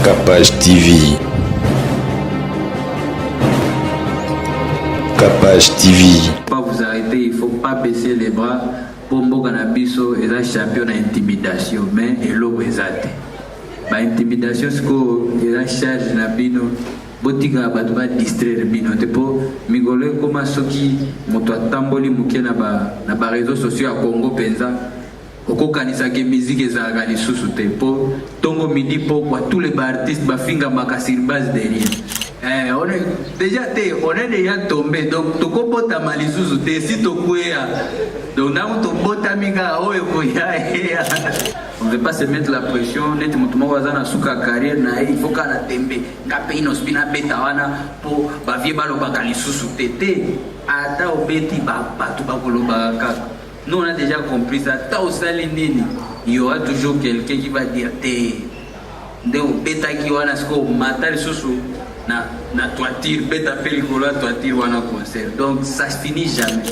Capage TV. Capage TV. Pas vous arrêter, il ne faut pas baisser les bras. Pombo Canabiso est un champion d'intimidation, mais il est ba intimidation, c'est qu'il a charge Nabino. Botika batba distraire bino tepo migole koma soki moto atamboli muke na ba réseaux sociaux à Congo penza okokanisa ke musique ezalaka lisusu te po tongo midi po kwa tous les artistes bafinga makasir base derrière on est déjà déjà tombé donc tokobota malisusu te si tokwea donc na to bota miga oyo koya on ne veut pas se mettre la pression net mutumo wazana suka carrière na il faut kana tembe ngape inospina beta wana po bavie baloba kalisusu tete ata obeti ba batu bakoloba kaka. Nous on a déjà compris ça. Il y aura toujours quelqu'un qui va dire donc beta qui wana sko matal susu na toiture beta pellicule toiture wana concert. Donc ça se finit jamais.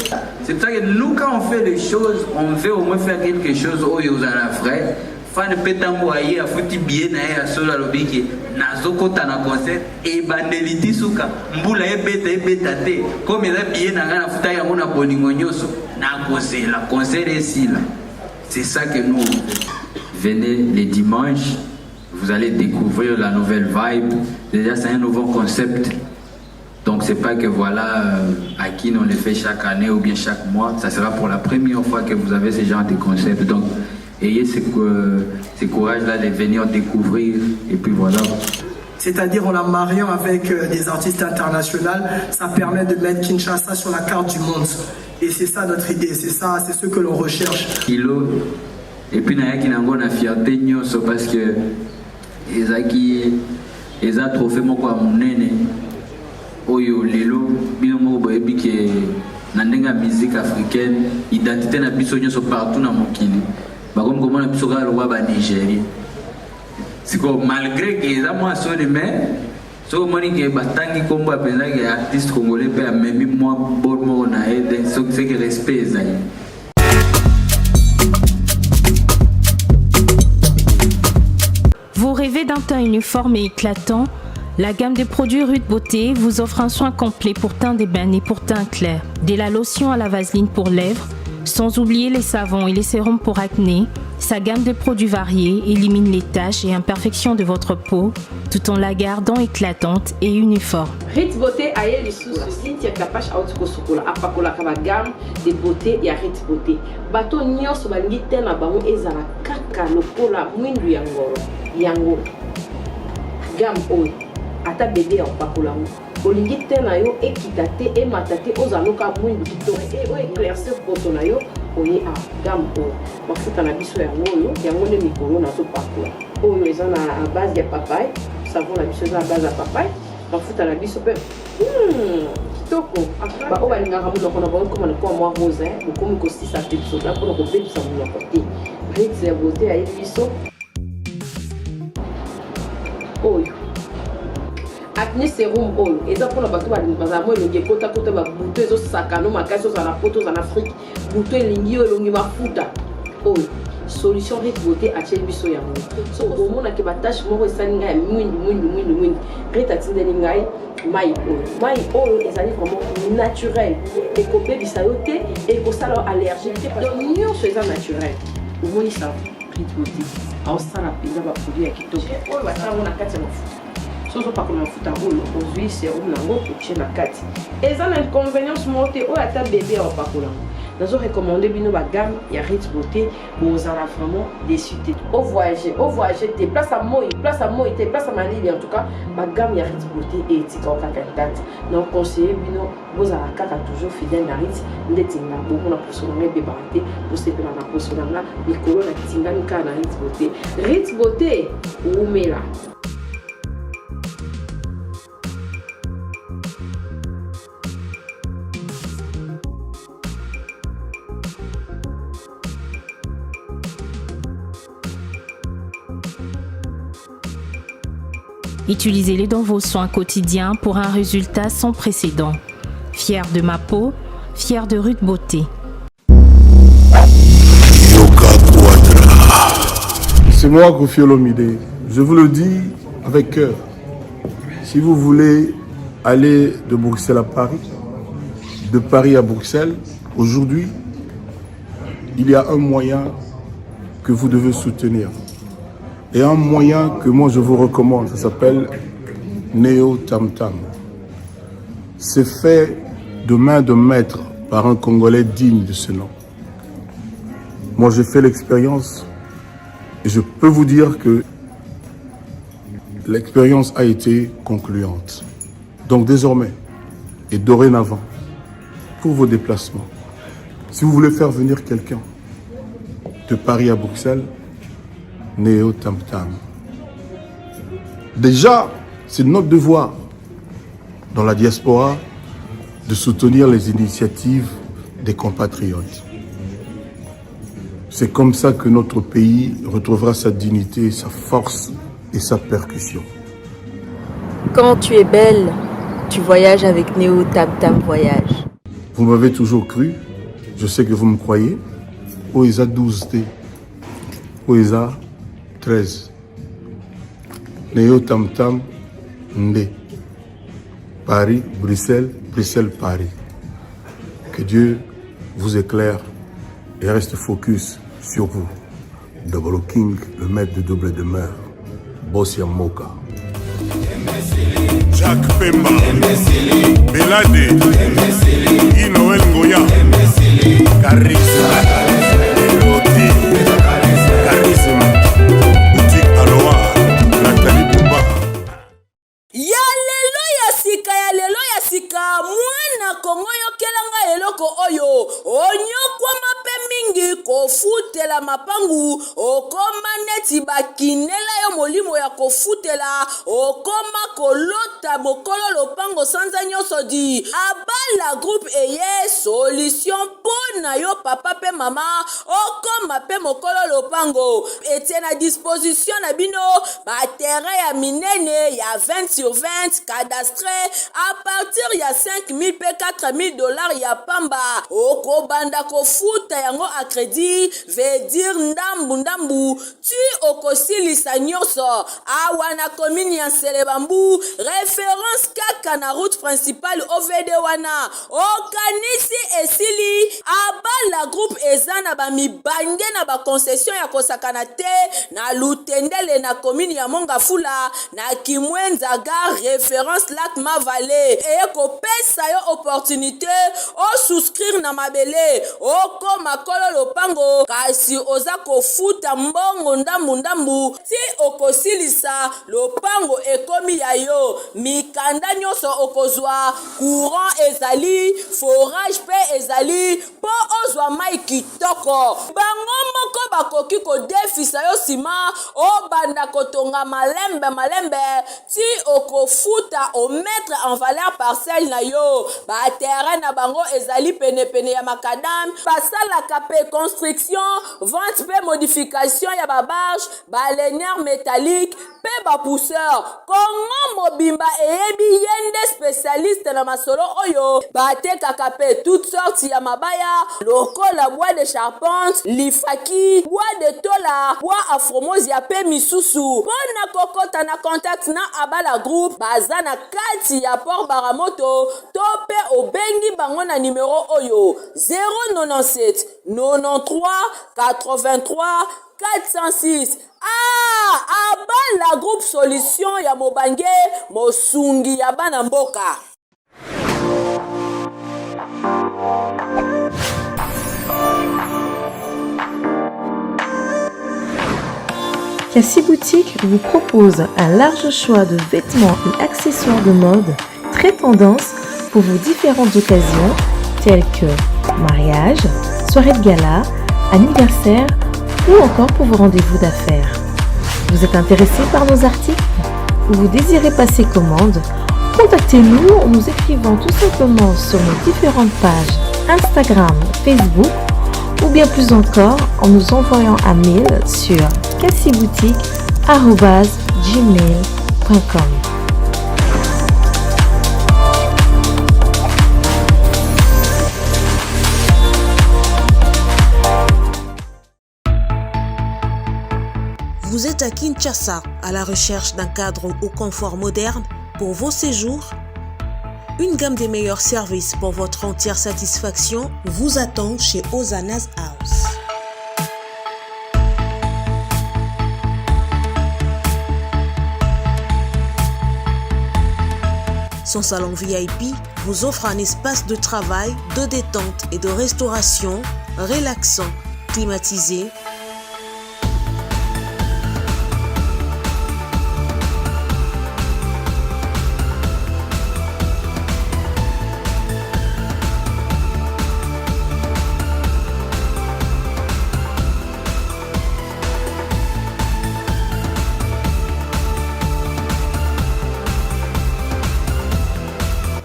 C'est pour ça que nous quand on fait des choses, on veut au moins faire quelque chose où il y a la vraie. Fan petango aye a fouti bien na sola lobiki nazoko tana concert e bandeliti suka mbula e beta te comme il a bien na futa ya mona bolingo nyoso na cause la concert est là. C'est ça que nous venez les dimanches, vous allez découvrir la nouvelle vibe. Déjà c'est un nouveau concept. Donc c'est pas que voilà à qui on le fait chaque année ou bien chaque mois, ça sera pour la première fois que vous avez ce genre de concept. Donc ayez ce courage-là de venir découvrir et puis voilà. C'est-à-dire en la mariant avec des artistes internationaux, ça permet de mettre Kinshasa sur la carte du monde. Et c'est ça notre idée, c'est ce que l'on recherche. Et puis il y a une fierté parce que les a trophées quoi monene oyo lelo binomo boyebi ke na ndenga musique africaine identité na biso nyoso partout na mokili. Comme comment on a pu se faire le Nigeria. C'est que malgré que les gens sont les mêmes, ce que batangi kombo apena que artiste congolais peut même moi bon mo na aide c'est que respect ça. Vous rêvez d'un teint uniforme et éclatant? La gamme de produits Rude Beauté vous offre un soin complet pour teint débène pour teint clair. De la lotion à la vaseline pour lèvres, sans oublier les savons et les sérums pour acné, sa gamme de produits variés élimine les taches et imperfections de votre peau tout en la gardant éclatante et uniforme. Rude Beauté a eu les sous Cynthia Capache Outko Sokola apakola kaba gamme de beauté et Rude Beauté. Bato nyonso balingi te na bango ezala kaka lokola mwindu yango gamme oyo ata bébé apakola olingi te na yo ekita te emata te ozaloka mwindu kitoko e o éclaircir poto na yo oye a gamme oyo mafuta na biso yango nde mikolo nazopakola oyo eza na base ya papaye savon na biso eza na base ya papaye mafuta na biso mpe kitoko oyo balingaka monoko na bango koma na kwa mwa rose bokomi kosisa te biso da mpona kobebisa monoko te Rude ya beauté ayebi biso oyo acné sérum oil eza pour la bato bazala mo elongi ekota ba buto ezo sakano makasi ozala poto ozala Afrique buto elingi elongi mafuta oyo solution Rude Beauté acheli biso yango so omona ke batache moko esali ngai mwindu Rude atindeli ngai mai oyo ezali vraiment naturel ekobebisa yo te ekosala allergique te donc nyonso eza naturel omoni ça Rude Beauté aosala mpenza baproduit ya kitoko oyo basalango na kati ya mafuta soso pas comme mafuta oyo ozwi sérum nango otie na kati eza na inconvénience moko te oyo ata bébé aopakola nazo recommander bino ba gamme ya Rude Beauté bozala vraiment déçu te au voyager te place à moi te place à malili en tout cas ba gamme ya Rude Beauté et etika okaka date donc conseiller bino bozala kaka toujours fidèle na Rude ndeti na bomona poso na bébé te bosepela na poso na mikolo na tingani kaka na Rude Beauté umela. Utilisez-les dans vos soins quotidiens pour un résultat sans précédent. Fier de ma peau, fier de Rude Beauté. C'est moi, Koffi Olomide. Je vous le dis, avec cœur. Si vous voulez aller de Bruxelles à Paris, de Paris à Bruxelles, aujourd'hui, il y a un moyen que vous devez soutenir. Et un moyen que moi je vous recommande, ça s'appelle Neo Tam Tam. C'est fait de main de maître par un Congolais digne de ce nom. Moi j'ai fait l'expérience et je peux vous dire que l'expérience a été concluante. Donc désormais et dorénavant, pour vos déplacements, si vous voulez faire venir quelqu'un de Paris à Bruxelles, Neo Tam Tam. Déjà, c'est notre devoir dans la diaspora de soutenir les initiatives des compatriotes. C'est comme ça que notre pays retrouvera sa dignité, sa force et sa percussion. Quand tu es belle, tu voyages avec Neo Tam Tam Voyage. Vous m'avez toujours cru, je sais que vous me croyez. OESA 12T, OESA 13. Neo Tam Tam Ndé. Paris, Bruxelles, Bruxelles, Paris. Que Dieu vous éclaire et reste focus sur vous. Double King, le maître de double demeure. Bossia Moka. Jacques Pemba, Belade, Guy Noël Ngoya, Charisme, Loti, Charisme, Boutique Aloha, Nathalie Bouba. Ya lelo ya sika mwana Kongo yokelanga eloko oyo onyokwa mape mingi kofutela mapangu okoma neti bakinela yo molimo ya kofutela okoma kolota mokolo lopango sanza nyonso di abala groupe eye solution pona yo papa pe mama okoma pe mokolo lopango etie na disposition na bino baterrain ya minene ya 20 sur 20 cadastre à partir ya 5 000 pe 4 000 dollars ya pamba okobanda kofuta yango a crédit veut dire ndambu tu okosilisa nyonso awa na commune ya Selebambu référence kaka na route principale OVD wana okanisi esili abala groupe eza na bamibange na baconcession ya kosakana te na Lutendele na commune ya Mongafula na Kimwenza gare référence Lac Mavale et kopesa yo opportunité o souscrire na mabele okoma kolo lopango kasi oza kofuta mbongo ndambu ti okosilisa lopango ekomi ya yo mikanda nyonso okozwa courant ezali forage pe ezali po ozwa mai kitoko bango moko bakoki kodefisa yo sima obanda kotonga malembe ti okofuta o mettre en valeur parcelle na yo ba terrain na bango ezali pene ya makadam basalaka pe construction vente pe modification ya babarge baleinière métallique pe bapousseur Kongo mobimba eyebi yende spécialiste na masolo oyo batekaka pe toutes sortes ya mabaya lokola bois de charpente lifaki bois de tola bois afromosia pe misusu pona kokota na contact na abala groupe baza na kati ya port baramoto to pe obengi bango na numéro oyo 097 93 83 406 abala groupe solution ya mobange mosungi ya bana mboka. Cassie Boutique vous propose un large choix de vêtements et accessoires de mode très tendance pour vos différentes occasions telles que mariage, soirée de gala, anniversaire ou encore pour vos rendez-vous d'affaires. Vous êtes intéressé par nos articles ou vous désirez passer commande? Contactez-nous en nous écrivant tout simplement sur nos différentes pages Instagram, Facebook ou bien plus encore en nous envoyant un mail sur cassiboutique@gmail.com. Vous êtes à Kinshasa, à la recherche d'un cadre au confort moderne pour vos séjours? Une gamme des meilleurs services pour votre entière satisfaction vous attend chez Hosanna's House. Son salon VIP vous offre un espace de travail, de détente et de restauration relaxant, climatisé,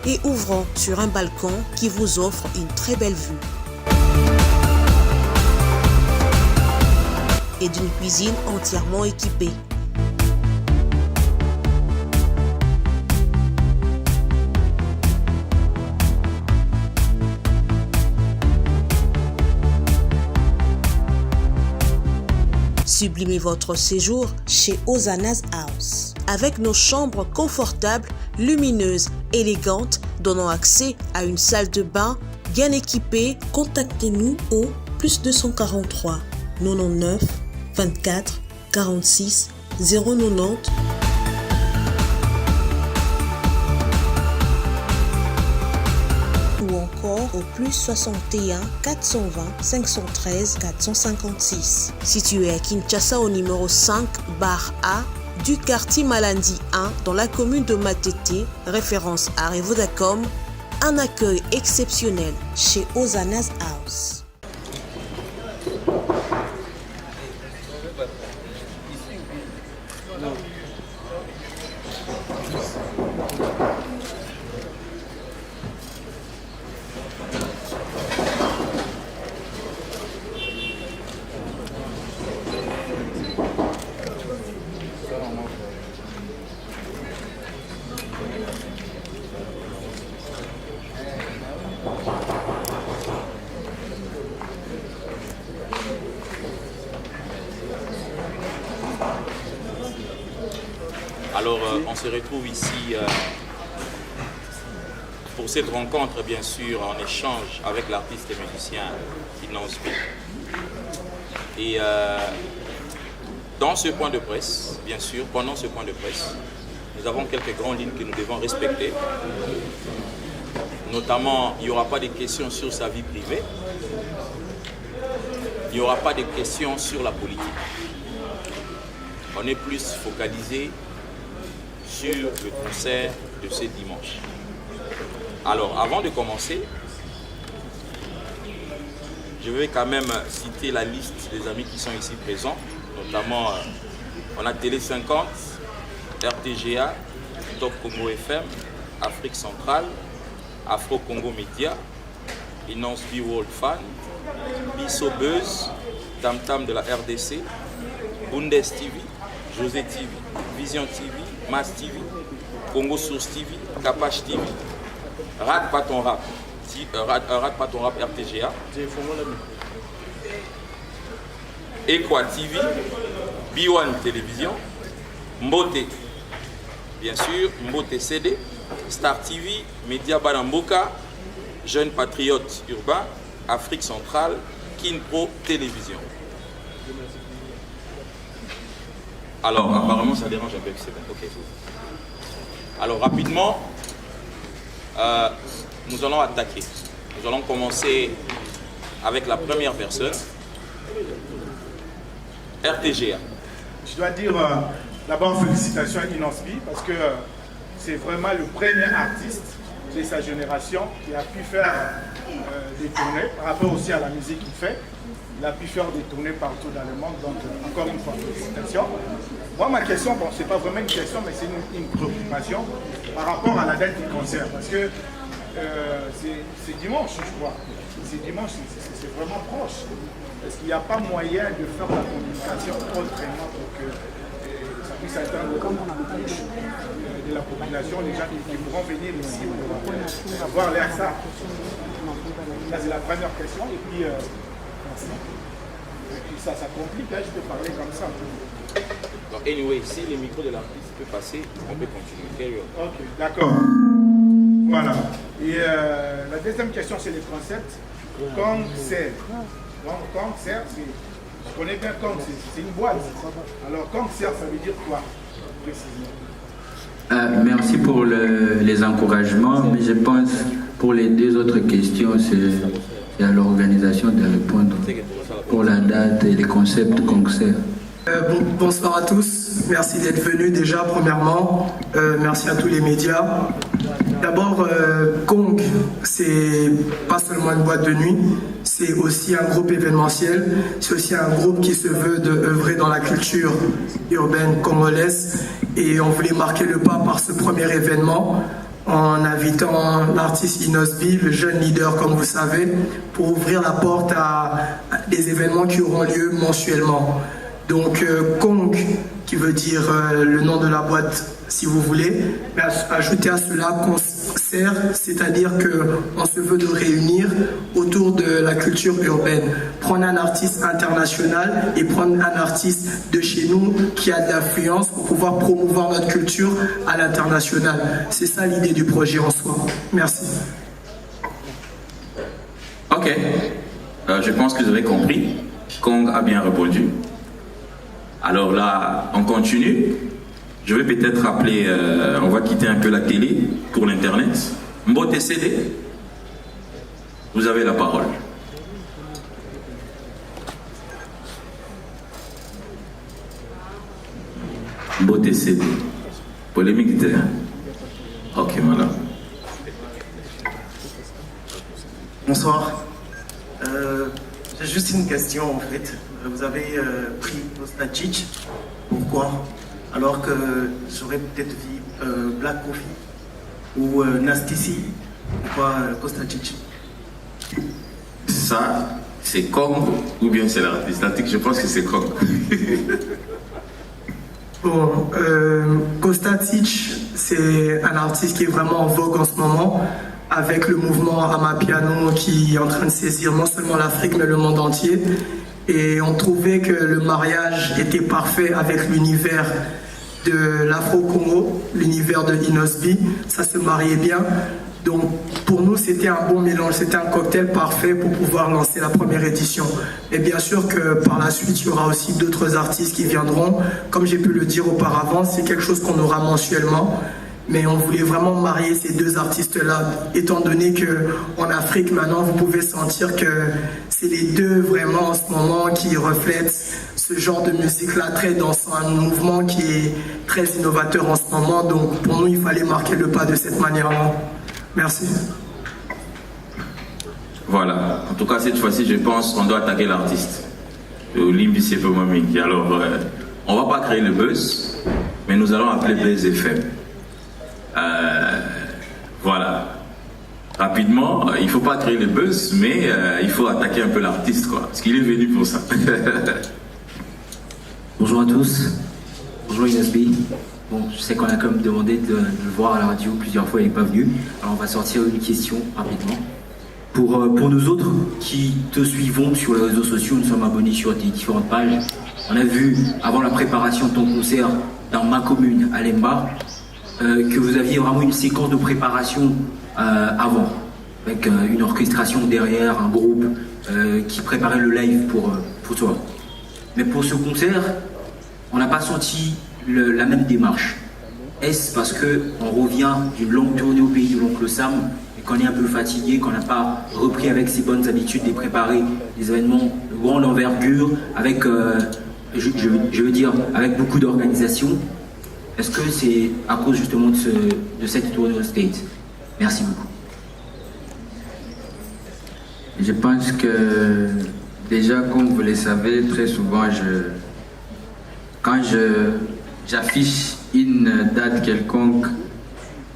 et ouvrant sur un balcon qui vous offre une très belle vue. Et d'une cuisine entièrement équipée. Sublimez votre séjour chez Hosanna's House. Avec nos chambres confortables, lumineuses, élégantes, donnant accès à une salle de bain bien équipée, contactez-nous au +243 99 24 46 090 ou encore au +61 420 513 456. Situé à Kinshasa au numéro 5 bar A du quartier Malandi 1 dans la commune de Matete, référence à Revodacom, un accueil exceptionnel chez Hosanna's House. Alors, on se retrouve ici pour cette rencontre, bien sûr, en échange avec l'artiste et musicien Inosbi. Et dans ce point de presse, bien sûr, pendant ce point de presse, nous avons quelques grandes lignes que nous devons respecter. Notamment, il n'y aura pas de questions sur sa vie privée. Il n'y aura pas de questions sur la politique. On est plus focalisé sur le concert de ce dimanche. Alors, avant de commencer, je vais quand même citer la liste des amis qui sont ici présents. Notamment, on a Télé 50, RTGA, Top Congo FM, Afrique Centrale, Afro Congo Media, Inosbi World Fan, Bisso Buzz, Tam Tam de la RDC, Bundes TV, José TV, Vision TV, Mass TV, Congo Source TV, Capache TV, Rate pas ton rap, Rate pas ton rap RTGA, Equa TV, B1 Télévision, Mbote, bien sûr, Mbote CD, Star TV, Média Banamboka, Jeunes Patriotes Urbains, Afrique Centrale, Kinpro Télévision. Alors, apparemment, ça dérange un peu, c'est bon. Ok. Alors, rapidement, nous allons attaquer. Nous allons commencer avec la première personne, RTGA. Je dois dire d'abord félicitations à Inosbi parce que c'est vraiment le premier artiste de sa génération qui a pu faire des tournées par rapport aussi à la musique qu'il fait. Il a pu faire des tournées partout dans le monde, donc encore une fois, félicitations. Moi, ma question, bon, c'est pas vraiment une question, mais c'est une préoccupation par rapport à la date du concert, parce que c'est dimanche, je crois. C'est dimanche, c'est vraiment proche. Est-ce qu'il n'y a pas moyen de faire la communication autrement pour que ça puisse atteindre plus de la population, les gens qui pourront venir ici pour avoir l'air ça? Ça, c'est la première question. Et puis, ça complique, hein, je peux parler comme ça. Donc, anyway, si le micro de l'artiste peut passer, on peut continuer. Ok, d'accord. Voilà. Et la deuxième question, c'est le concept. Concert. Donc, concert, je connais bien concert, c'est une boîte. Alors, concert, ça veut dire quoi, précisément? Merci pour les encouragements, mais je pense pour les deux autres questions, c'est à l'organisation de répondre pour la date et les concepts concert. Bonsoir à tous, merci d'être venus déjà premièrement, merci à tous les médias. D'abord, Kong, c'est pas seulement une boîte de nuit, c'est aussi un groupe événementiel, c'est aussi un groupe qui se veut d'œuvrer dans la culture urbaine congolaise et on voulait marquer le pas par ce premier événement en invitant l'artiste Inosbi, le jeune leader comme vous savez, pour ouvrir la porte à des événements qui auront lieu mensuellement. Donc Kong, qui veut dire le nom de la boîte si vous voulez, mais ajouter à cela concert, c'est-à-dire qu'on se veut de réunir autour de la culture urbaine, prendre un artiste international et prendre un artiste de chez nous qui a de l'influence pour pouvoir promouvoir notre culture à l'international. C'est ça l'idée du projet en soi. Merci. Ok, je pense que vous avez compris. Kong a bien répondu. Alors là, on continue. Je vais peut-être rappeler, on va quitter un peu la télé pour l'Internet. Mbote CD, vous avez la parole. Mbote CD, polémique de terrain. Ok, voilà. Bonsoir. J'ai juste une question en fait. Vous avez pris Kostačić. Pourquoi? Alors que j'aurais peut-être vu Black Coffee ou Nasty C. Pourquoi Kostačić? Ça, c'est Kong ou bien c'est l'artiste? Je pense que c'est Kong. Bon, Kostačić, c'est un artiste qui est vraiment en vogue en ce moment, avec le mouvement Amapiano qui est en train de saisir non seulement l'Afrique mais le monde entier. Et on trouvait que le mariage était parfait avec l'univers de l'Afro-Congo, l'univers de Inosbi, ça se mariait bien. Donc pour nous c'était un bon mélange, c'était un cocktail parfait pour pouvoir lancer la première édition. Et bien sûr que par la suite il y aura aussi d'autres artistes qui viendront. Comme j'ai pu le dire auparavant, c'est quelque chose qu'on aura mensuellement. Mais on voulait vraiment marier ces deux artistes-là, étant donné qu'en Afrique, maintenant, vous pouvez sentir que c'est les deux vraiment en ce moment qui reflètent ce genre de musique-là très dansant, un mouvement qui est très innovateur en ce moment. Donc pour nous, il fallait marquer le pas de cette manière-là. Merci. Voilà. En tout cas, cette fois-ci, je pense qu'on doit attaquer l'artiste. Limbi Maming. Alors, on ne va pas créer le buzz, mais nous allons appeler Buzz FM. Voilà. Rapidement, il ne faut pas créer le buzz, mais il faut attaquer un peu l'artiste, quoi. Parce qu'il est venu pour ça. Bonjour à tous. Bonjour Inosbi. Bon, je sais qu'on a quand même demandé de le voir à la radio plusieurs fois, il n'est pas venu. Alors on va sortir une question rapidement. Pour nous autres qui te suivons sur les réseaux sociaux, nous sommes abonnés sur tes différentes pages. On a vu, avant la préparation de ton concert dans ma commune, à Lemba, que vous aviez vraiment une séquence de préparation avant, avec une orchestration derrière, un groupe qui préparait le live pour toi. Mais pour ce concert, on n'a pas senti la même démarche. Est-ce parce qu'on revient d'une longue tournée au pays de l'oncle Sam et qu'on est un peu fatigué, qu'on n'a pas repris avec ses bonnes habitudes de préparer des événements de grande envergure, avec, je veux dire, avec beaucoup d'organisation? Est-ce que c'est à cause justement de cette tournée au States? Merci beaucoup. Je pense que déjà, comme vous le savez, très souvent, quand j'affiche une date quelconque,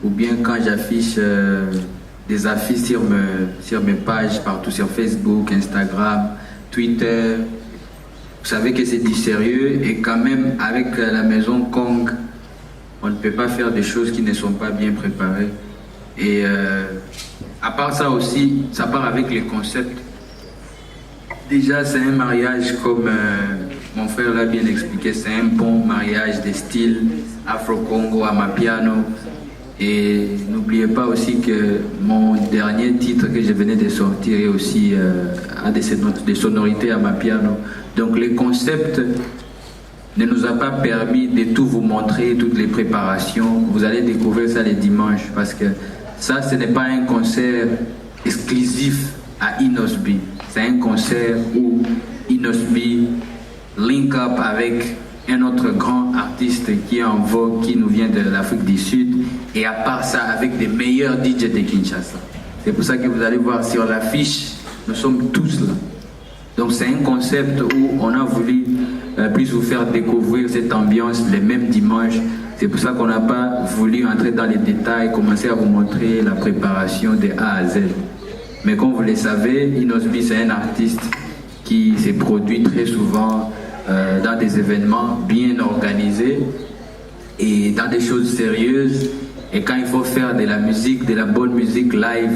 ou bien quand j'affiche des affiches sur mes pages, partout sur Facebook, Instagram, Twitter, vous savez que c'est du sérieux, et quand même avec la maison Kong, on ne peut pas faire des choses qui ne sont pas bien préparées. Et à part ça aussi, ça part avec les concepts. Déjà, c'est un mariage comme mon frère l'a bien expliqué, c'est un bon mariage de style Afro-Congo, Amapiano. Et n'oubliez pas aussi que mon dernier titre que je venais de sortir est aussi a des sonorités Amapiano. Donc les concepts ne nous a pas permis de tout vous montrer, toutes les préparations. Vous allez découvrir ça les dimanches parce que ça, ce n'est pas un concert exclusif à Inosby. C'est un concert où Inosby link up avec un autre grand artiste qui est en vogue, qui nous vient de l'Afrique du Sud, et à part ça, avec des meilleurs DJ de Kinshasa. C'est pour ça que vous allez voir sur l'affiche, nous sommes tous là. Donc c'est un concept où on a voulu plus vous faire découvrir cette ambiance les mêmes dimanches. C'est pour ça qu'on n'a pas voulu entrer dans les détails, commencer à vous montrer la préparation de A à Z. Mais comme vous le savez, Inosby, c'est un artiste qui s'est produit très souvent dans des événements bien organisés et dans des choses sérieuses. Et quand il faut faire de la musique, de la bonne musique live,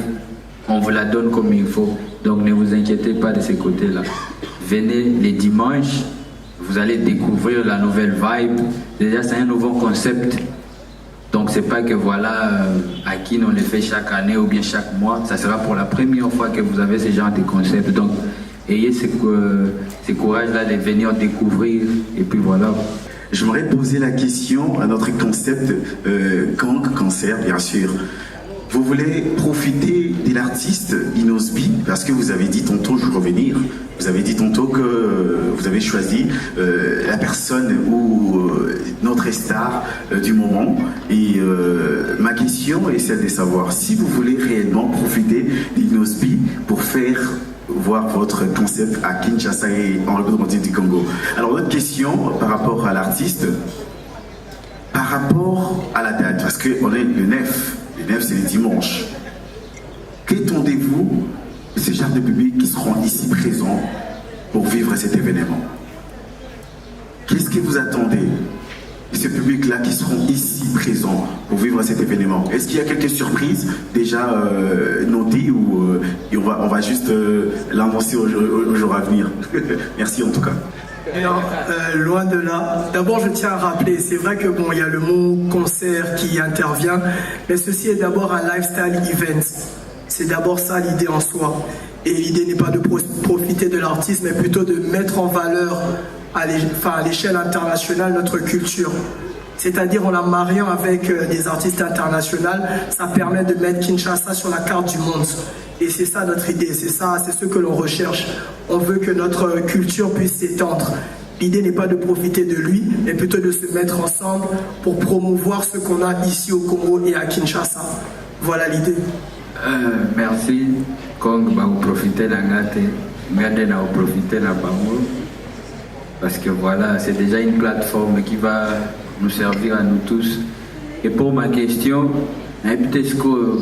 on vous la donne comme il faut. Donc ne vous inquiétez pas de ces côtés-là. Venez les dimanches, vous allez découvrir la nouvelle vibe. Déjà, c'est un nouveau concept. Donc c'est pas que voilà, à qui on le fait chaque année ou bien chaque mois. Ça sera pour la première fois que vous avez ce genre de concept. Donc ayez ce courage-là de venir découvrir. Et puis voilà. J'aimerais poser la question à notre concept Kong Concert, bien sûr. Vous voulez profiter de l'artiste Inosby parce que vous avez dit tantôt, je vais revenir, vous avez dit tantôt que vous avez choisi la personne ou notre star du moment. Et ma question est celle de savoir si vous voulez réellement profiter d'Inosby pour faire voir votre concept à Kinshasa et en République du Congo. Alors notre question par rapport à l'artiste, par rapport à la date, parce qu'on est le 9, le 9 c'est le dimanche. Qu'attendez-vous de ce genre de public qui seront ici présents pour vivre cet événement? Qu'est-ce que vous attendez de ce public-là qui seront ici présents pour vivre cet événement? Est-ce qu'il y a quelques surprises déjà notées ou et on va juste l'annoncer au jour à venir? Merci en tout cas. Non, loin de là. D'abord, je tiens à rappeler, c'est vrai que bon, il y a le mot concert qui intervient, mais ceci est d'abord un lifestyle event. C'est d'abord ça l'idée en soi. Et l'idée n'est pas de profiter de l'artiste, mais plutôt de mettre en valeur à l'échelle internationale notre culture. C'est-à-dire en la mariant avec des artistes internationaux, ça permet de mettre Kinshasa sur la carte du monde. Et c'est ça notre idée, c'est ce que l'on recherche. On veut que notre culture puisse s'étendre. L'idée n'est pas de profiter de lui, mais plutôt de se mettre ensemble pour promouvoir ce qu'on a ici au Congo et à Kinshasa. Voilà l'idée. Merci. Kong va vous profiter la gâte, gardez va vous profiter la bango. Parce que voilà, c'est déjà une plateforme qui va nous servir à nous tous. Et pour ma question, peut-être que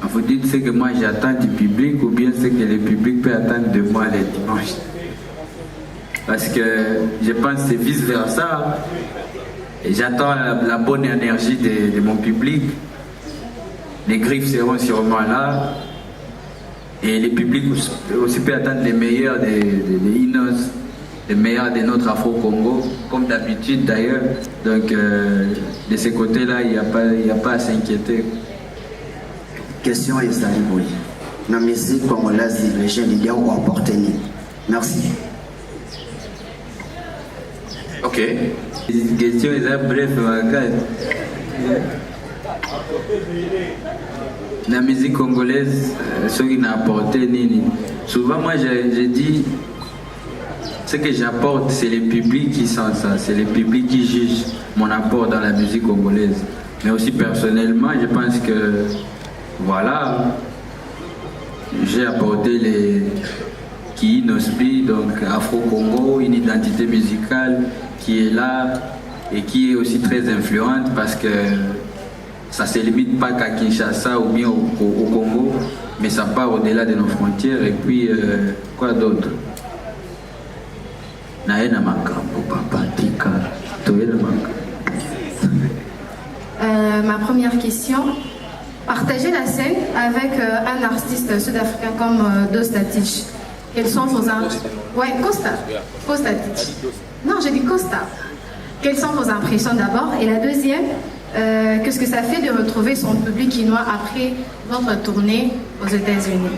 vous dites ce que moi j'attends du public ou bien ce que le public peut attendre de moi les dimanches. Parce que je pense que c'est vice-versa. Et j'attends la bonne énergie de mon public. Les griffes seront sûrement là. Et le public aussi peut attendre les meilleurs des Inos, les meilleurs de notre Afro-Congo, comme d'habitude d'ailleurs. Donc de ce côté-là, il n'y a pas à s'inquiéter. Question est Boy. La musique congolaise, les jeunes leaders ont apporté. Merci. Ok. Question est bref, la musique congolaise, ce qui n'a apporté nini. Souvent, moi, j'ai dit, ce que j'apporte, c'est le public qui sent ça, c'est le public qui juge mon apport dans la musique congolaise. Mais aussi personnellement, je pense que, voilà, j'ai apporté les Inosby, donc Afro-Congo, une identité musicale qui est là et qui est aussi très influente parce que ça ne se limite pas qu'à Kinshasa ou bien au Congo, mais ça part au-delà de nos frontières. Et puis, quoi d'autre? Ma première question, partagez la scène avec un artiste sud-africain comme Dostatich. Quels sont vos impressions? Ouais, Costa. Costa. Non, j'ai dit Costa. Quelles sont vos impressions d'abord? Et la deuxième, qu'est-ce que ça fait de retrouver son public quinois après votre tournée aux États-Unis?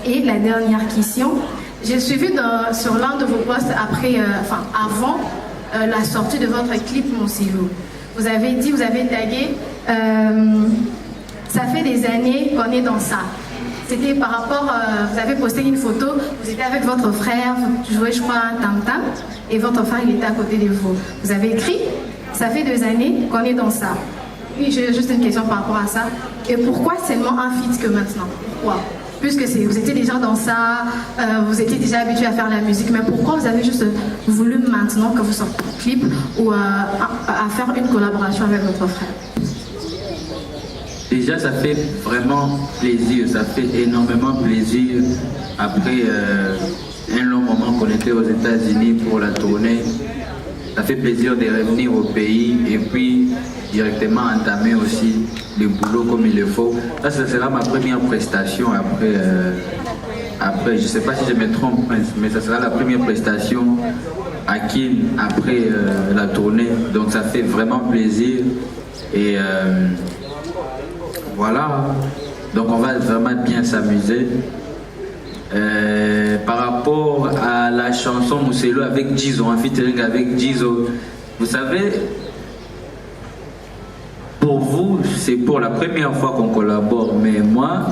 Et la dernière question, j'ai suivi sur l'un de vos posts avant la sortie de votre clip Monsilou. Vous avez dit, vous avez tagué, ça fait des années qu'on est dans ça. C'était par rapport, vous avez posté une photo, vous étiez avec votre frère, vous jouez je crois un tam-tam, et votre frère il était à côté de vous. Vous avez écrit, ça fait 2 années qu'on est dans ça. Oui, j'ai juste une question par rapport à ça. Et pourquoi seulement un feat que maintenant? Pourquoi? Puisque vous étiez déjà dans ça, vous étiez déjà habitué à faire la musique, mais pourquoi vous avez juste voulu maintenant que vous sortez un clip ou à faire une collaboration avec votre frère? Déjà, ça fait vraiment plaisir, ça fait énormément plaisir après un long moment qu'on était aux États-Unis pour la tournée. Ça fait plaisir de revenir au pays et puis directement entamer aussi le boulot comme il le faut. Ça sera ma première prestation après je ne sais pas si je me trompe, mais ça sera la première prestation à Kin après la tournée. Donc ça fait vraiment plaisir et voilà. Donc on va vraiment bien s'amuser. Par rapport à la chanson Monsilou avec Jizo, un featuring avec Jizo, vous savez, pour vous, c'est pour la première fois qu'on collabore, mais moi,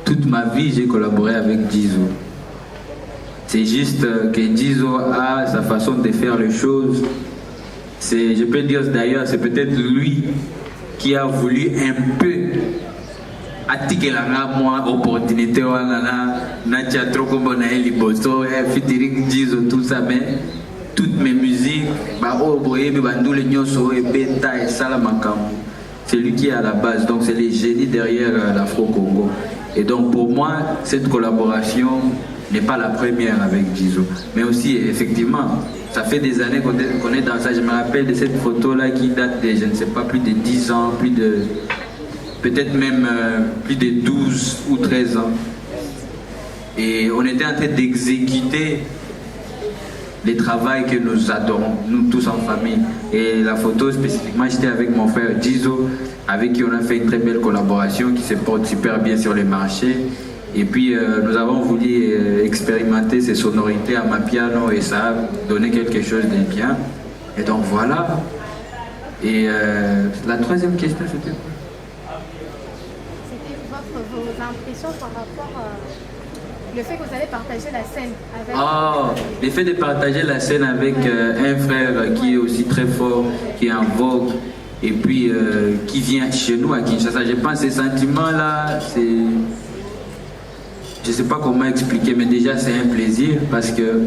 toute ma vie, j'ai collaboré avec Jizo. C'est juste que Jizo a sa façon de faire les choses. Je peux dire d'ailleurs, c'est peut-être lui qui a voulu un peu atikelanga moi opportunité wana na théâtre comme na liboso featuring Jizo tout ça, mais toutes mes musiques ba oboye bandule nyoso et beta et salamakambu, c'est lui qui est à la base, donc c'est les génies derrière l'Afro-Congo. Et donc pour moi cette collaboration n'est pas la première avec Jizo, mais aussi effectivement ça fait des années qu'on est dans ça. Je me rappelle de cette photo là qui date de je ne sais pas plus de 10 ans, peut-être même plus de 12 ou 13 ans. Et on était en train d'exécuter les travaux que nous adorons, nous tous en famille. Et la photo spécifiquement, j'étais avec mon frère Jizo, avec qui on a fait une très belle collaboration qui se porte super bien sur les marchés. Et puis nous avons voulu expérimenter ces sonorités à ma piano et ça a donné quelque chose de bien. Et donc voilà. Et la troisième question c'était quoi? Vos impressions par rapport le fait que vous allez partager la scène avec... Le fait de partager la scène avec un frère qui est aussi très fort, qui est en vogue, et puis qui vient chez nous à Kinshasa. Je pense que ces sentiments-là, c'est... Je ne sais pas comment expliquer, mais déjà c'est un plaisir parce que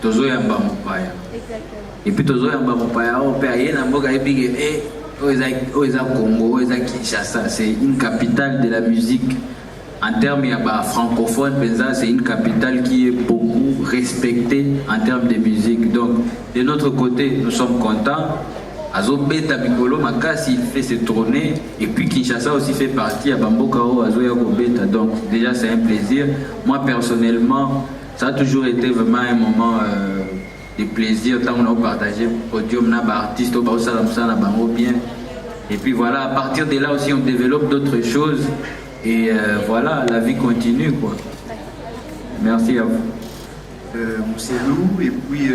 Tozo Yamba Mopaya. Et puis Tozo Yamba Mopaya, on peut aller dans le pays. Congo, Kinshasa, c'est une capitale de la musique. En termes francophones, c'est une capitale qui est beaucoup respectée en termes de musique. Donc, de notre côté, nous sommes contents. Azobeta Bikolo Makasi fait ses tournées et puis Kinshasa aussi fait partie à Bambokao, Azoya Kobeta. Donc, déjà, c'est un plaisir. Moi, personnellement, ça a toujours été vraiment un moment de plaisir tant on a partagé podium na artiste au Salamsa na bango bien. Et puis voilà, à partir de là aussi on développe d'autres choses et voilà, la vie continue quoi. Merci à vous. Monsilou et puis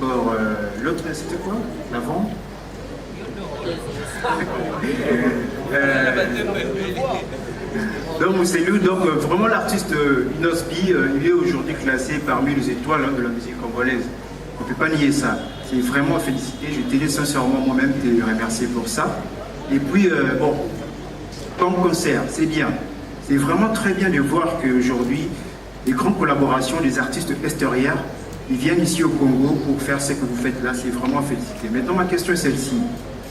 encore l'autre c'était quoi? L'avant donc Monsilou, donc vraiment l'artiste Inosbi, il est aujourd'hui classé parmi les étoiles de la musique congolaise. On ne peut pas nier ça. C'est vraiment félicité. Je tenais sincèrement moi-même te remercier pour ça. Et puis, bon, comme concert, c'est bien. C'est vraiment très bien de voir qu'aujourd'hui, les grandes collaborations des artistes extérieurs, ils viennent ici au Congo pour faire ce que vous faites là. C'est vraiment félicité. Maintenant, ma question est celle-ci.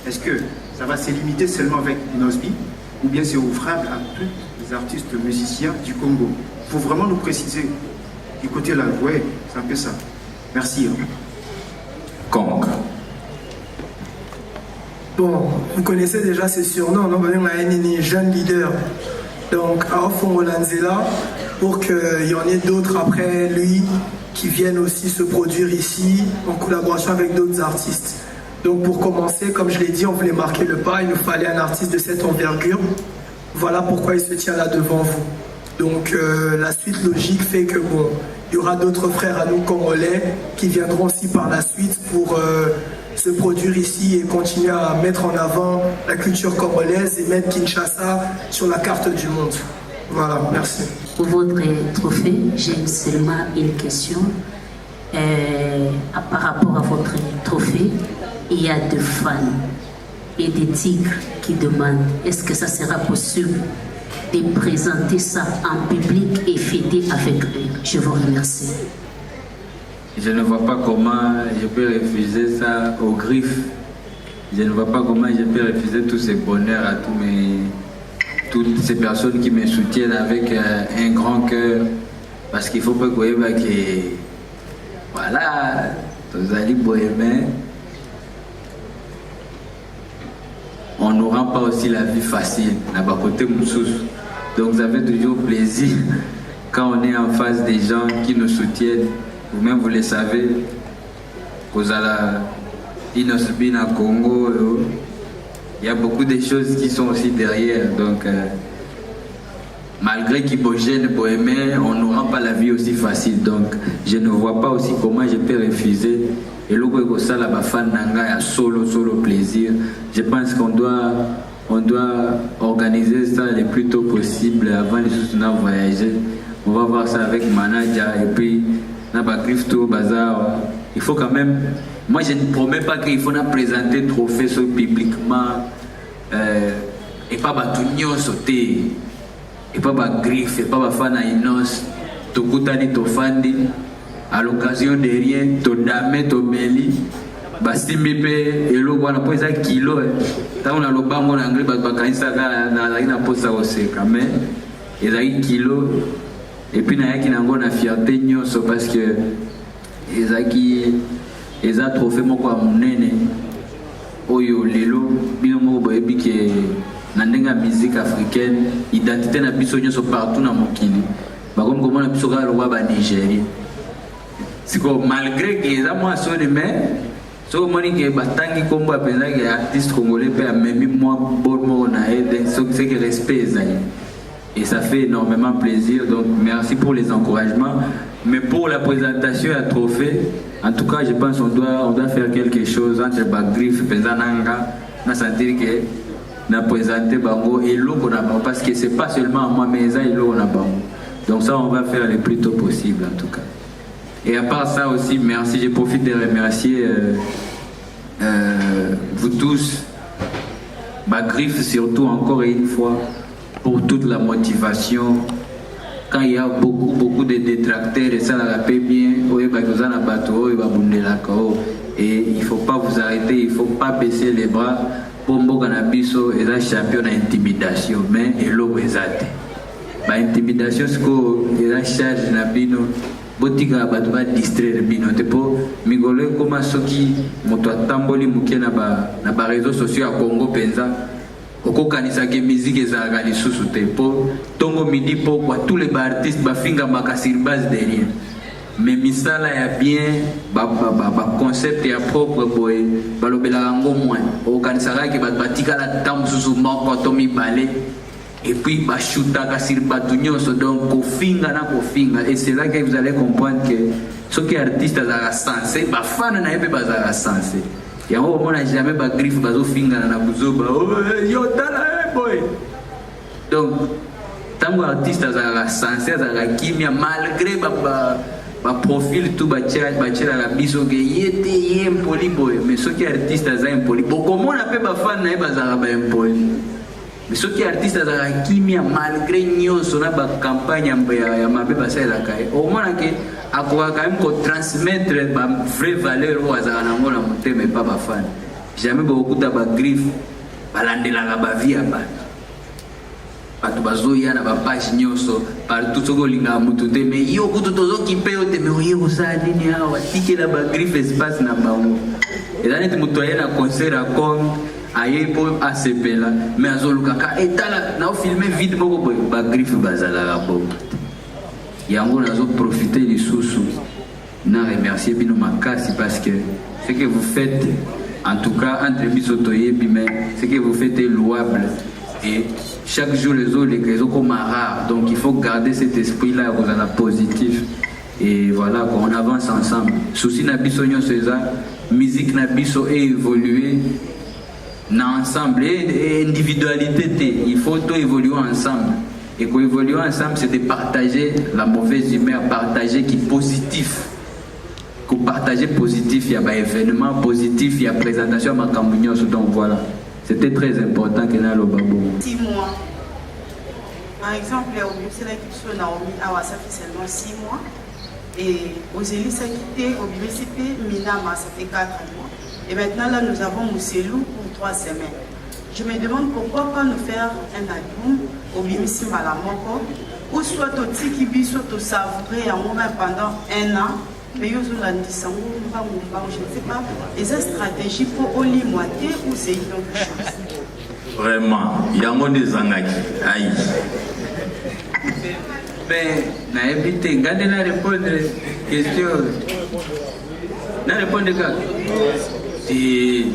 Est-ce que ça va se limiter seulement avec Inosbi ou bien c'est ouvrable à tous les artistes musiciens du Congo? Il faut vraiment nous préciser. Du côté là, ouais, c'est un peu ça. Merci. Kong. Bon, vous connaissez déjà ces surnoms, non? Jeune leader. Donc, à Fongolanzela, pour qu'il y en ait d'autres après lui qui viennent aussi se produire ici en collaboration avec d'autres artistes. Donc pour commencer, comme je l'ai dit, on voulait marquer le pas, il nous fallait un artiste de cette envergure. Voilà pourquoi il se tient là devant vous. Donc la suite logique fait que bon, il y aura d'autres frères à nous congolais qui viendront aussi par la suite pour se produire ici et continuer à mettre en avant la culture congolaise et mettre Kinshasa sur la carte du monde. Voilà, merci. Pour votre trophée, j'ai seulement une question. Par rapport à votre trophée, il y a des fans et des tigres qui demandent est-ce que ça sera possible de présenter ça en public et fêter avec eux. Je vous remercie. Je ne vois pas comment je peux refuser ça aux griffes. Je ne vois pas comment je peux refuser tous ces bonheurs à toutes ces personnes qui me soutiennent avec un grand cœur. Parce qu'il ne faut pas que voilà, tous allez bohémiens. On ne rend pas aussi la vie facile, n'a pas côté moussous. Donc vous avez toujours plaisir quand on est en face des gens qui nous soutiennent. Vous-même vous le savez, vous allez Inosbi à Congo, il y a beaucoup de choses qui sont aussi derrière. Donc malgré qu'ils gênent bohémien, on ne rend pas la vie aussi facile. Donc je ne vois pas aussi comment je peux refuser. Et le ça la fan nanga solo plaisir. Je pense qu'on doit organiser ça le plus tôt possible avant les soutenants voyager. On va voir ça avec manager et puis Griffe tout bazar. Il faut quand même. Moi je ne promets pas qu'il faut présenter le trophée publiquement et pas batunion sauter et pas Griffe et pas fan à Inos. Tokutani tofandi. À l'occasion de rien, to dame, to meli, basimbi pe elo wana po eza kilo ta on a le bango na ngri ba kanisa na ina posa oseka mais ezaki kilo et puis na yaki nango na fierté nyonso parce que ezaki eza trophée moko ya monene oyo lelo bino moko boyebi ke na ndenge ya musique africaine identité na biso nyonso partout na mokili bakomi komona biso kaka lokwa ba Nigeria. Malgré que les amours sont les mêmes, ce que batangi kombo apenda que artiste congolais peut même moi bon na aide c'est que respect et ça fait énormément plaisir. Donc merci pour les encouragements, mais pour la présentation à trophée, en tout cas je pense on doit faire quelque chose entre Bagriffe Penzananga na sentir que na présenter bango et l'eau parce que c'est pas seulement moi mais ça et l'eau on a bango. Donc ça on va faire le plus tôt possible en tout cas. Et à part ça aussi, merci, je profite de remercier vous tous, Bagriffe surtout encore une fois, pour toute la motivation. Quand il y a beaucoup de détracteurs, et ça la paix bien, et il ne faut pas vous arrêter, il ne faut pas baisser les bras. Pombo Canabiso est un champion d'intimidation, mais il est intimidation, c'est qu'il a charge Nabino. Botika bato ba distraire bino te po migolo koma soki moto atamboli muke na ba réseaux sociaux à Congo penza okokanisa ke musique ezalaka lisusu te po tongo midi po kwa tous les artistes bafinga makasir base derrière mais misala ya bien ba concept ya propre boy balobela ngo moins okanisaka ke batika la tam susu moko to mibale. Et puis, bachutaka sur batunyoso, donc kofinga na kofinga. Et c'est là que vous allez comprendre que ceux qui sont artistes sont sensés, les fans sont sensés. Et on n'a jamais de griffe, bazo finga na buzo, yo tala boy. Donc, tant que artistes sont sensés, sont kimia malgré ba profil tout bachela la biso que yete yé impoli boy. Mais ceux qui sont artistes sont impoli. Bon, comment on appelle ba fan na bazara ba impoli? Mais ceux qui sont artistes sont kimia malgré nyonso na ba campagne ya mabe basela kai au moins que akoka quand même transmettre ba vraie valeur au azana ngona motema mais pas ba fan jamais beaucoup ta ba griffe balandela ba vie ba bato bazoya na ba page nyonso partout soko linga mutu te mais yo kutu tozo kipeo te mais oye kosala nini awa tikela ba griffe espace na bango ezali te mutu ayena concert à Congo aye po asepela mais azoluka ka etala na filmer vide moko ba griffe bazala la bo yango nazo profiter les sous na remercier bino makasi parce que ce que vous faites en tout cas entre biso toyebi mais ce que vous faites est louable et chaque jour les autres comme rare, donc il faut garder cet esprit là vous êtes positif et voilà on avance ensemble. Souci na biso nyo ceza musique na biso est évoluer na ensemble et individualité il faut tout évoluer ensemble. Et qu'on évolue ensemble, c'est de partager la mauvaise humeur, partager qui est positif. Que partager positif, il y a un événement positif, il y a présentation à ma campagne. Donc voilà, c'était très important que nous ayons le babo. 6 mois. Par exemple, c'est l'équipe sur Naomi, ça fait seulement 6 mois. Et aux élites, ça a quitté au BCP, Minama, ça fait 4 mois. Et maintenant, là, nous avons Mousselou pour 3 semaines. Je me demande pourquoi pas nous faire un album au Bimisi Malamoko ou soit au Tiki Biso to savourer en moment pendant 1 an. Mais je ne sais pas, les stratégies pour Oli Moité ou c'est une autre chose. Vraiment, il y a un des angaki. Aïe. Ben, na évité, gardez la répondre question. Na répondre et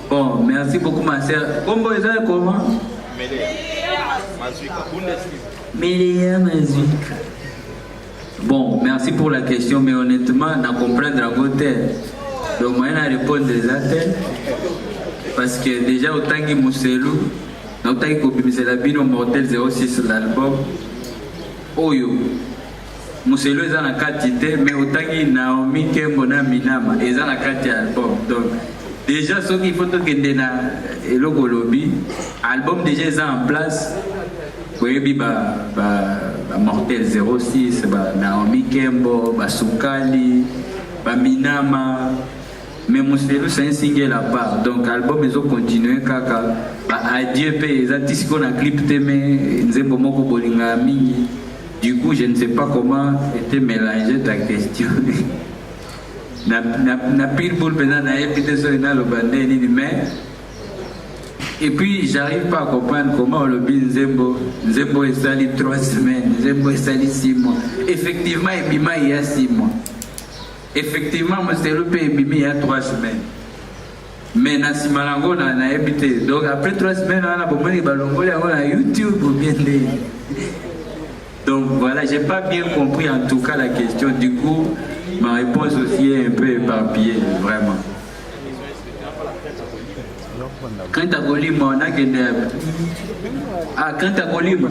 bon, merci beaucoup ma sœur. Comment vous allez comment? Meilleur Mazuka. Bon, merci pour la question, mais honnêtement, on comprendre à côté. Donc, moi, je répondre des attentes. Parce que déjà, autant que Mousselou, autant que c'est la Bino Mortel 06 l'album. Oyo. Mousselou est dans la quantité, mais autant que Naomi Kembona Minama est dans la quantité album. Donc, déjà, ce qu'il faut que tu aies le lobby, album déjà est en place. Oui, Mortel 06, Naomi Kembo, Soukali, Minama. Mais Mousselou, c'est un single à part. Donc, l'album, ils ont continué. Adieu, ils ont dit qu'on a clip témé, Nzembomoko Bolinga Mingi. Du coup, je ne sais pas comment était mélangée ta question. Na pire pour le mais et puis j'arrive pas à comprendre comment le Nzembo est sali 3 semaines, Nzembo est sali 6 mois. Effectivement, Ebima il y a 6 mois. Effectivement, Mousselou peut Ebima il y a 3 semaines. Mais na Simalango na habité. Donc après 3 semaines, on a besoin de balongo à YouTube pour bien dire. Donc voilà, j'ai pas bien compris en tout cas la question. Du coup, ma réponse aussi est un peu éparpillée, vraiment. Quand tu as Golima, on a que quand tu as Golima,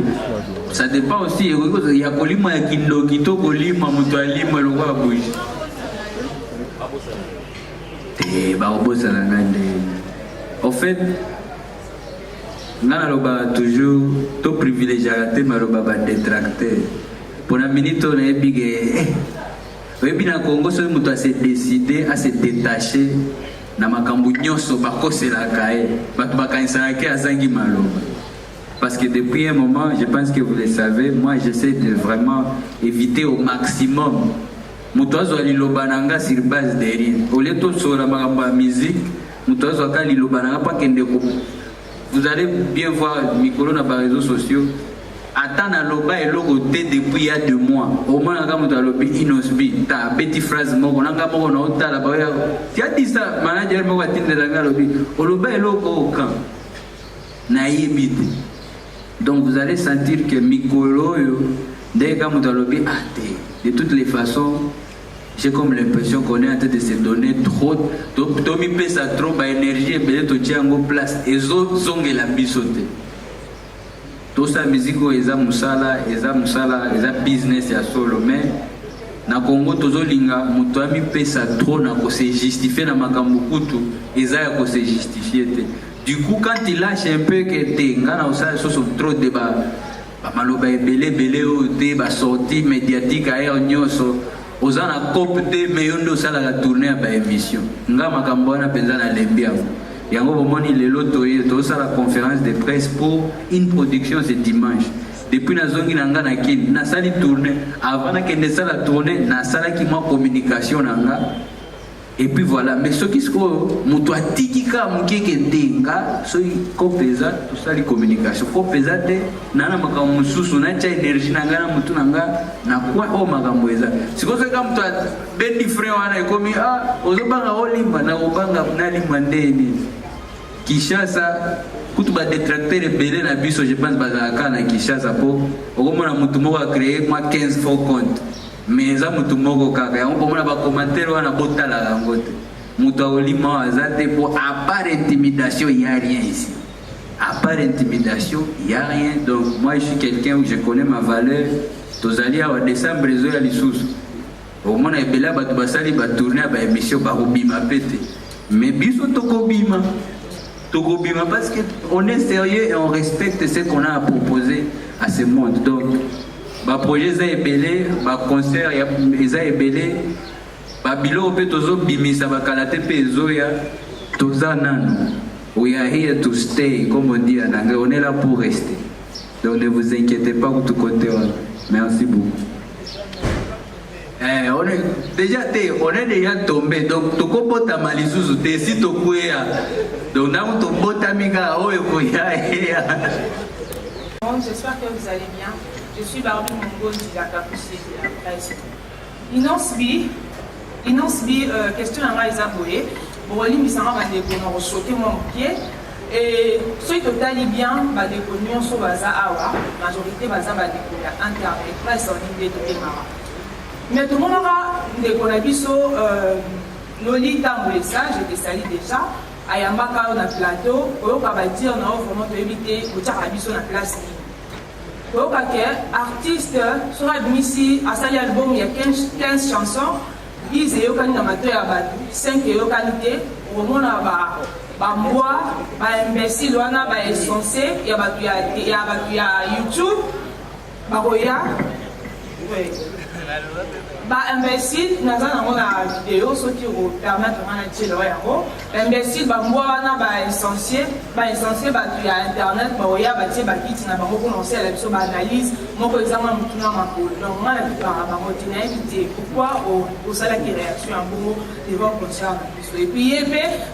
ça dépend aussi. Il y a Golima qui est Golima, Moutoualima, le roi bouge. En fait, on toujours tout privilégié à détracté. Pour la minute, on est big. Oui, bien au Congo, ce mutu a se décidé à se détacher. Parce que depuis un moment, je pense que vous le savez, moi j'essaie de vraiment éviter au maximum. Mutuazo alilobananga sur base de rire. Au lieu de sur la musique, mutuazo alilobananga pas qu'un. Vous allez bien voir Mikolo dans les réseaux sociaux. Attends à l'oba et logo depuis il y a 2 mois. Au moins, on a l'obi inosbi. Ta petite phrase, on a la barrière. Tu as dit ça, manager, on a dit que l'obi. Au loba et logo au camp. Naïbite. Donc vous allez sentir que Mikolo, dès que on a l'obi, de toutes les façons, j'ai comme l'impression qu'on est en train de se donner trop. Tommy pèse ça trop d'énergie et peut-être tu as en place. Et autres sont la bisote. Tout ça musique eza musala business ya solo mais na Congo tozolinga mutu ami pesa trop na ko se justifier na makambo kutu eza ya ko se justifier te. Du coup quand il lâche un peu que te ngana osala so trop de ba maloba belé o te ba sortie médiatique air nyoso ozana copte mais yondo sala la tournée ba émission nga makambo na penza na lembia. Yango bomoni lelo toza la conférence de presse pour une production ce dimanche. Depuis nazongi nanga na kin na sali tournée avant na kende sala tournée na sala ki ma communication nanga Et puis voilà, mais ce qui se trouve, mutu atikika mukeke denga, so ko pesa tout ça les communications, ko pesa te nana makambo mususu na cha énergie na ngana mutu nanga na kwa o makambo eza. Sikoze kama mtu bendi frère wana ikomi ozobanga olimba na obanga na limba ndeni. Kishasa kutu ba détracteur belé na biso je pense bazaka na Kishasa po okomona mutu moko a créer moi 15 faux comptes. Mais ça mutu moko kaka yango komona ba commentaire wana botala yango te mutu olima azate pour à part intimidation il y a rien ici, à part intimidation il y a rien. Donc moi je suis quelqu'un où je connais ma valeur. Tozali à décembre réseau ya lisusu omona ebela batu basali ba tourner ba émission ba robima pété mais biso tokobima parce qu'on est sérieux et on respecte ce qu'on a à proposer à ce monde. Donc ba projet za ebele ba concert ya eza ebele ba bilo pe tozo bimisa ba kalate pe ezoya toza nano. We are here to stay, comme on dit en anglais, on est là pour rester. Donc ne vous inquiétez pas pour tout côté. Merci beaucoup. On est déjà tombé, donc tu comprends ta malisusu, tu es si tu donc nous tu bota miga J'espère que vous allez bien. Je suis Barbie Mongo de la Capucée de la presse. Inosbi, question à Maïsaboé. Bon, il me semble que nous avons sauté mon pied. Et ceux qui ont bien, des connus sur Baza Awa, la majorité Baza va découvrir Internet, presse en ligne de Démara. Mais tout le monde aura des connaissances, Loli Tamboulessa, je te salue déjà. Ayambaka na plateau, oyoka ba dire na vraiment to éviter kotiaka biso na place ni. Oyoka ke artiste sera admisi à sali album il y a 15 chansons, ils eyokani na mato ya ba 5 eyokalité, omona ba mwa, ba imbécile wana ba essentiel ya batu ya YouTube, ba koya. Bah imbécile, nous avons une vidéo qui vous permet de manipuler le imbécile, bah moi on a bah essentiel, bah tu as internet, bah il y a bah tu bah qui tu n'as pas commencé à la analyse, moi par exemple on tourne ma cour, donc moi la plupart bah moi tu n'as évité pourquoi au salaire qui réaction un bon devant concert et puis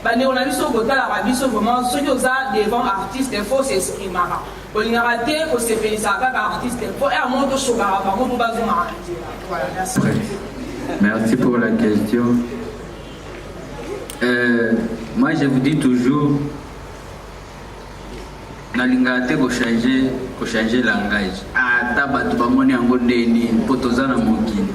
bah on a vu sur côté la rabie sur vraiment ceux qui ont devant artistes il faut s'exprimer. On a raté, on s'est fait ça avec artiste, il faut un monde de chouba, par contre on va voilà, merci. Merci pour la question. Moi je vous dis toujours, nalingate ko changer langage. Tabatu bamoni ango ndeni potozana mokini.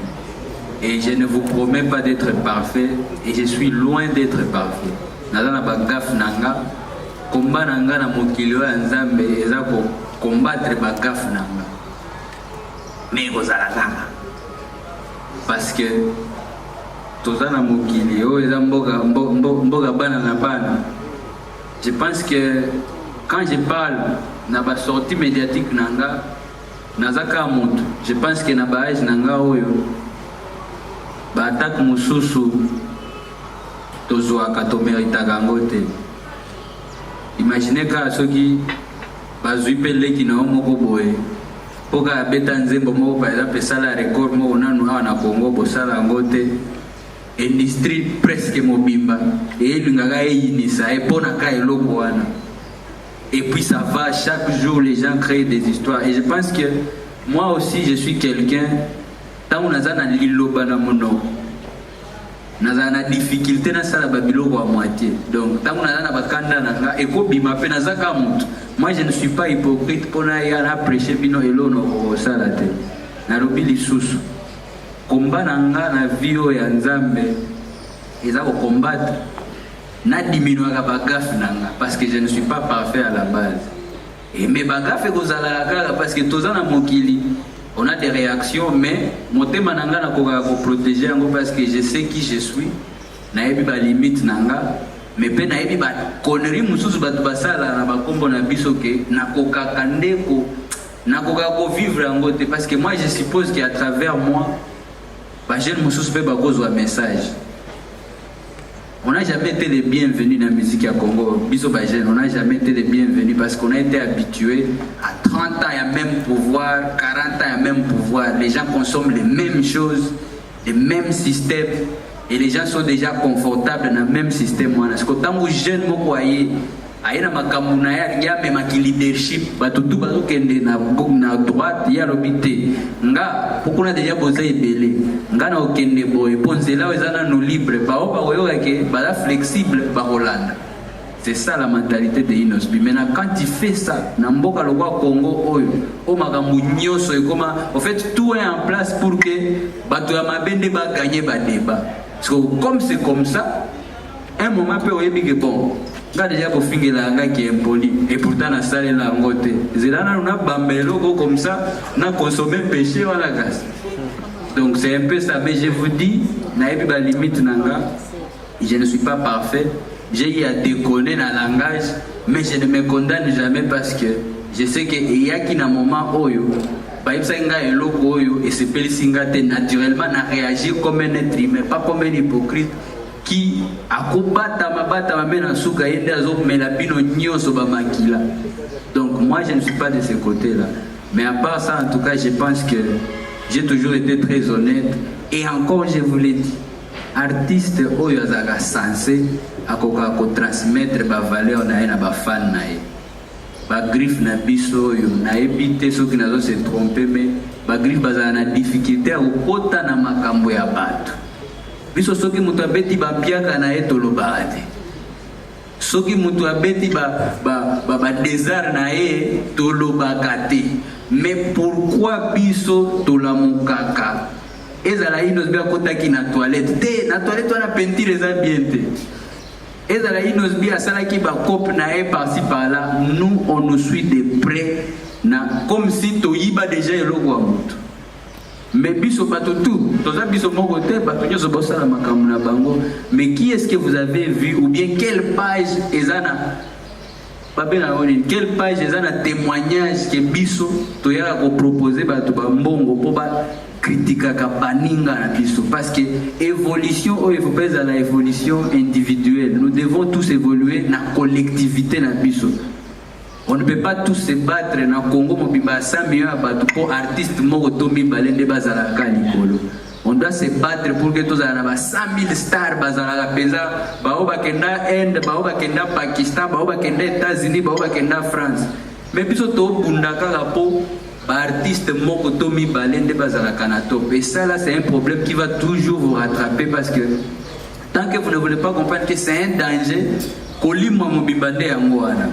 Et je ne vous promets pas d'être parfait et je suis loin d'être parfait. Nazana bagaf nanga, combat nanga na mokili wa nzambe eza ko combattre bagaf nanga. Mais kozala nanga. Parce que tozana mokili o eza mboga bana na bana. Je pense que quand je parle na ba sortie médiatique nanga nazaka moto, je pense que na ba age nanga oyo ba attaque mususu tozwaka to méritaka ngo te. Imaginez ka soki bazwi peleki na moko boye poka beta nzembo moko par exemple sala record moko nanu awa na Congo bosala ngo te industrie presque mobimba et lingaka eyinisa epona ka eloko wana. Et puis ça va, chaque jour les gens créent des histoires et je pense que moi aussi je suis quelqu'un tant on a na liloba na mono nazana difficulté na sala babiloko à moitié. Donc tant on a na bakanda nanga ekobima pe nazaka mutu. Moi je ne suis pas hypocrite pour na prêcher bino elono o sala te. Na lobi lisusu. Komba nanga na vio ya nzambe eza ko combattre na diminuaka bagaf nanga parce que je ne suis pas parfait à la base. Et mes bagaf ekozala kaka parce que tozana mokili. On a des réactions, mais mon thème nanga na koka ko protéger yango parce que je sais qui je suis. Na yebi ba limite nanga, mais pe na yebi ba connerie mususu batu basala na ba kombo na biso ke na koka kandeko na koka ko vivre yango te parce que moi je suppose qu'à travers moi ba jeune mususu pe ba kozwa message. On n'a jamais été les bienvenus dans la musique à Congo. On n'a jamais été les bienvenus parce qu'on a été habitués à 30 ans, il y a même pouvoir, 40 ans, il y a même pouvoir. Les gens consomment les mêmes choses, les mêmes systèmes. et les gens sont déjà confortables dans le même système. Parce que tant que jeune, il y a un leadership, tout na droite, il y a l'obité. Pourquoi on a déjà posé belé? On a aucun boy. Ponce là, ils ont nos libres. Flexible, c'est ça la mentalité de Inosbi. Maintenant, quand tu fais ça, dans le Congo, en fait, tout est en place pour que Batouyamabende va gagner le débat. Parce que comme c'est comme ça, un moment peut être bon. Nga déjà pour finir la nga qui est impoli et pourtant la salle est là en côté. Zélana on a bambelo comme ça, on a consommé péché à la gaz. Donc c'est un peu ça, mais je vous dis, naïbi ba limite nanga, je ne suis pas parfait, j'ai eu à déconner dans le langage, mais je ne me condamne jamais parce que je sais qu'il y a qui dans un moment oyo, bah il s'enga eloko oyo et c'est pelisingate naturellement n'a réagi comme un être humain, pas comme un hypocrite. Qui a donc moi je ne suis pas de ce côté là, mais à part ça en tout cas je pense que j'ai toujours été très honnête et encore je vous l'ai dit, artiste oyo azaka censé akoka ko transmettre ba valeur na na ba fan na ba griffe na biso yo na ebité ceux qui nazo se tromper mais ba griffe bazana na difficulté au kota na makambo ya bato. Biso soki mutu abeti ba piaka na etoloba ate. Soki mutu abeti ba désert na e toloba kate. Mais pourquoi biso tolamukaka? Ezala Inosbi akotaki na toilette. Te na toilette wana peinture eza bien te. Ezala Inosbi asalaki ba coupe na e par-ci par-là. Nous on nous suit de près na comme si toyiba déjà eloko mutu. Mais biso bato tout, toza biso moko te, bato nyoso bosala makambo na bango. Mais qui est-ce que vous avez vu ou bien quelle page ezana babena oni, quelle page ezana témoignage que biso toyaka ko proposer bato ba mbongo po ba critica ka baninga na biso parce que évolution il faut pas la évolution individuelle. Nous devons tous évoluer na collectivité na biso. On ne peut pas tous se battre dans le Congo, pour artistes Mogotomi Balende Bazalaka Nikolo. On doit se battre pour que tous les 100 000 stars Bazalaka Pesa, Baoba Kenda Inde, Baoba Kenda Pakistan, Baoba Kenda États-Unis, Baoba Kenda France. Mais puis surtout, Bundaka Rapo, artiste Mogotomi Balende Bazalaka Nato. Et ça là, c'est un problème qui va toujours vous rattraper parce que tant que vous ne voulez pas comprendre que c'est un danger, Kolima Mobibande Angouana.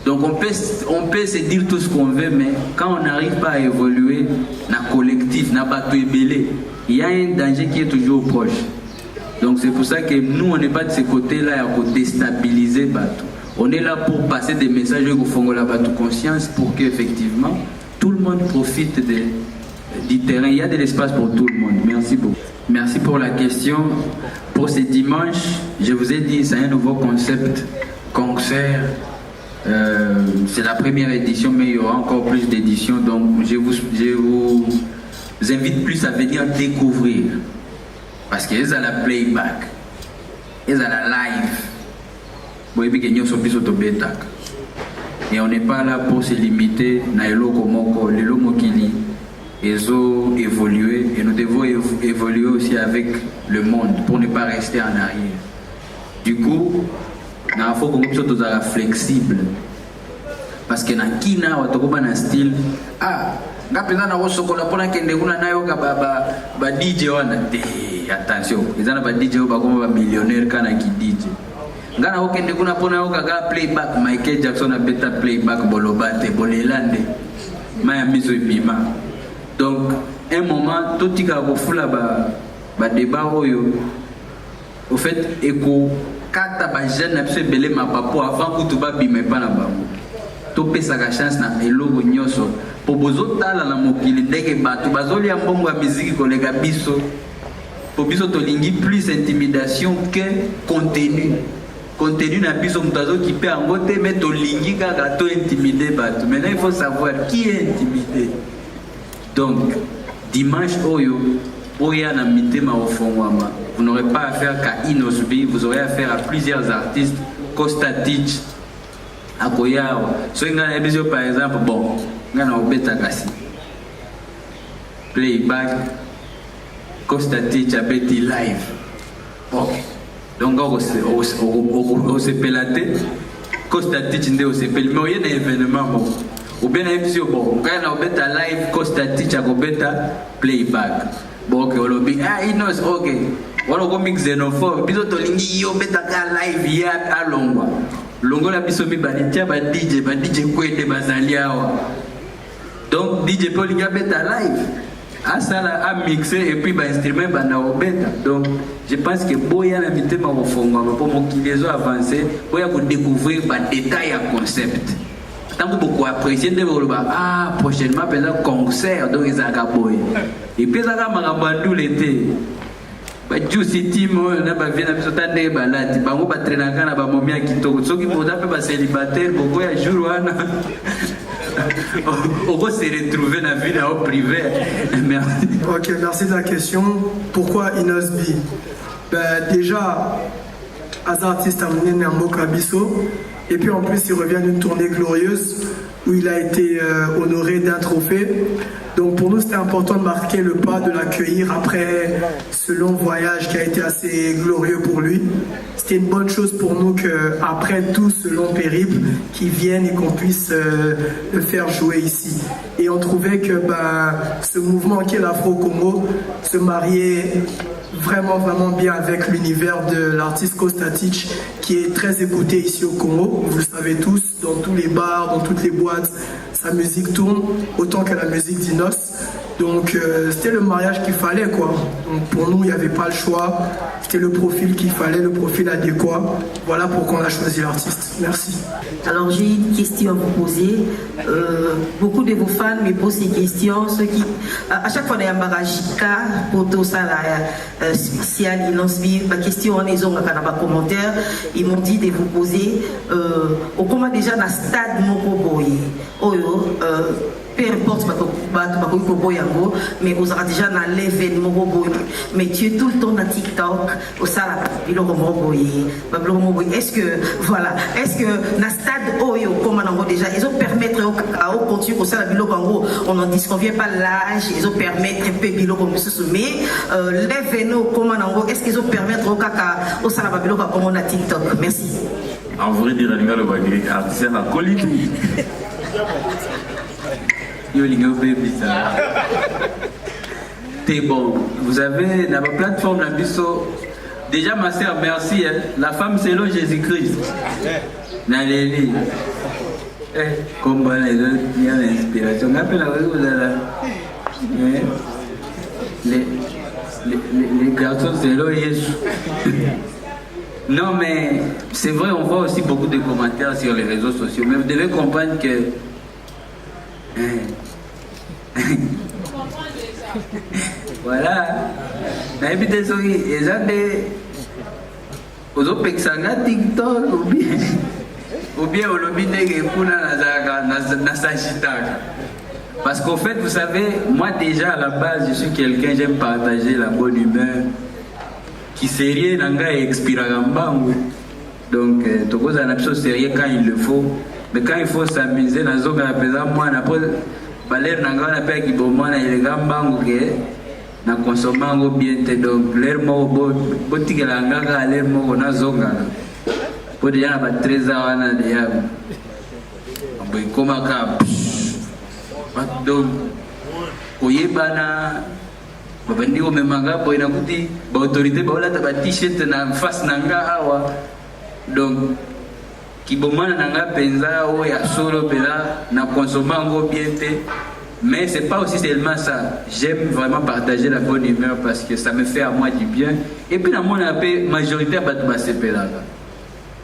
Donc on peut se dire tout ce qu'on veut, mais quand on n'arrive pas à évoluer dans le collectif, dans le belé, il y a un danger qui est toujours proche. Donc c'est pour ça que nous, on n'est pas de ce côté-là pour déstabiliser Batou. On est là pour passer des messages au fond de la Batou conscience pour qu'effectivement tout le monde profite du terrain. Il y a de l'espace pour tout le monde. Merci beaucoup. Merci pour la question. Pour ce dimanche, je vous ai dit, c'est un nouveau concept, concert. C'est la première édition, mais il y aura encore plus d'éditions. Donc, je vous invite plus à venir découvrir. Parce qu'il y a la playback, il y a la live. Et on n'est pas là pour se limiter à l'eloko moko, l'eloko mokili. Ils ont évolué et nous devons évoluer aussi avec le monde pour ne pas rester en arrière. Du coup, il faut que nous soyons flexibles. Parce que dans Kina, on a un style. Ah, attention, ils ont un DJ millionnaire qui DJ. Ngana okende kuna pona oka playback Michael Jackson a beta playback bolobate bolelande maya miso ibima. Donc un moment tout tika ko fula ba débat oyo au fait eko kata ba jeune na biso belé ma papo avant que tout ba bima pa na bango. To pesa ka chance na eloko nyoso po bozo tala na mokili ndeke bato bazoli ya mbongo ya musique kolega biso. Po biso to lingi plus intimidation que contenu. Contenu na biso mutazo qui peut en côté mais to lingi kaka to intimider bato. Maintenant il faut savoir qui est intimidé. Donc dimanche oyo oya na mitema ofongwama. Vous n'aurez pas affaire qu'à Inosbi, vous aurez affaire à plusieurs artistes. Costa Titch, Akoyao. So ngana ebiso par exemple, bon, ngana obeta kasi. Playback, Costa Titch abeti live. Ok. Donc on s'est pélaté. Costa Teach nde on s'est pélaté. Mais il y a un événement bon. Ou bien un émission bon. Quand on beta live, Costa Teach a beta playback. Bon ok, on lobby. Ah, Inos, ok. On a un mix xénophobe. Biso tolingi yo beta ka live ya à Longwa. Longwa la biso mi banitia ba DJ kwete bazali awa. Donc DJ Paul a beta live. À ça à mixer et puis bah instrument bah na obeta. Donc je pense que boya la mité ma refonga pour mon qui les ont avancé boya pour découvrir bah détails à concept. Tant que beaucoup apprécier de voir ah prochainement peut-être concert donc ils ont boy. Et puis ça va marabandou l'été. Bah Juicy Timo na ba vient biso tande balati bango ba traîner kana ba momia kitoko soki boda pe ba célibataire beaucoup ya jour wana. On va se retrouver dans la vie au privé. Merci. Ok, merci de la question. Pourquoi Inosbi? Déjà, as artiste a mené Namboka Bisso. Et puis en plus, il revient d'une tournée glorieuse où il a été honoré d'un trophée. Donc pour nous, c'était important de marquer le pas, de l'accueillir après ce long voyage qui a été assez glorieux pour lui. C'était une bonne chose pour nous qu'après tout ce long périple, qu'il vienne et qu'on puisse le faire jouer ici. Et on trouvait que ce mouvement qui est l'Afro-Congo se mariait vraiment bien avec l'univers de l'artiste Costa Teach qui est très écouté ici au Congo. Vous le savez tous, dans tous les bars, dans toutes les boîtes, sa musique tourne autant que la musique d'Inos. Donc c'était le mariage qu'il fallait quoi. Donc pour nous il n'y avait pas le choix. C'était le profil qu'il fallait, le profil adéquat. Voilà pourquoi on a choisi l'artiste. Merci. Alors j'ai une question à vous poser. Beaucoup de vos fans me posent ces questions. Ceux qui, à chaque fois, il y a un barajika pour tout ça, spécial, ils lancent ma question en les ont commentaire. Ils m'ont dit de vous poser comment déjà dans le stade Mokoboye. Peu importe mais vous aurez déjà dans l'événement mais tu es tout le temps dans TikTok au sala est-ce que voilà est-ce que dans le stade Oyo comme on déjà ils ont permettre au continue au sala on n'en disconvient pas l'âge ils ont permettre un peu mais l'événement comme on est-ce qu'ils ont permettre au sala comme on a TikTok merci en vrai dire le artiste à Colite T'es bon. Vous avez dans la plateforme Nabiso. Déjà ma sœur, merci. Hein. La femme selon Jésus-Christ. Naléli. Comme il y a l'inspiration. Les garçons selon Jésus. Non mais c'est vrai, on voit aussi beaucoup de commentaires sur les réseaux sociaux. Mais vous devez comprendre que voilà. Mais désolé, ils ont des TikTok ou bien au lobby parce qu'au fait, vous savez, moi déjà à la base, je suis quelqu'un, j'aime partager la bonne humeur qui sérieux nanga expira gambangu. Donc, tout ça n'a pas sérieux quand il le faut. Mais quand il faut s'amuser, dans zone à présent, moi, on a pas l'air n'a pas qui bon moi, il est gambangu que na consommant bien donc l'air mo boutique la nganga l'air mo na zonga. Pour déjà na 13 ans na dia. On peut comment cap. Donc, oyebana babandi ko memanga boy na kuti ba autorité ba wala ta ba t-shirt na face nanga awa. Donc kibomana nanga penza o ya solo pela na consommango bien te mais c'est pas aussi seulement ça j'aime vraiment partager la bonne humeur parce que ça me fait à moi du bien et puis dans mon appel majorité batu basepela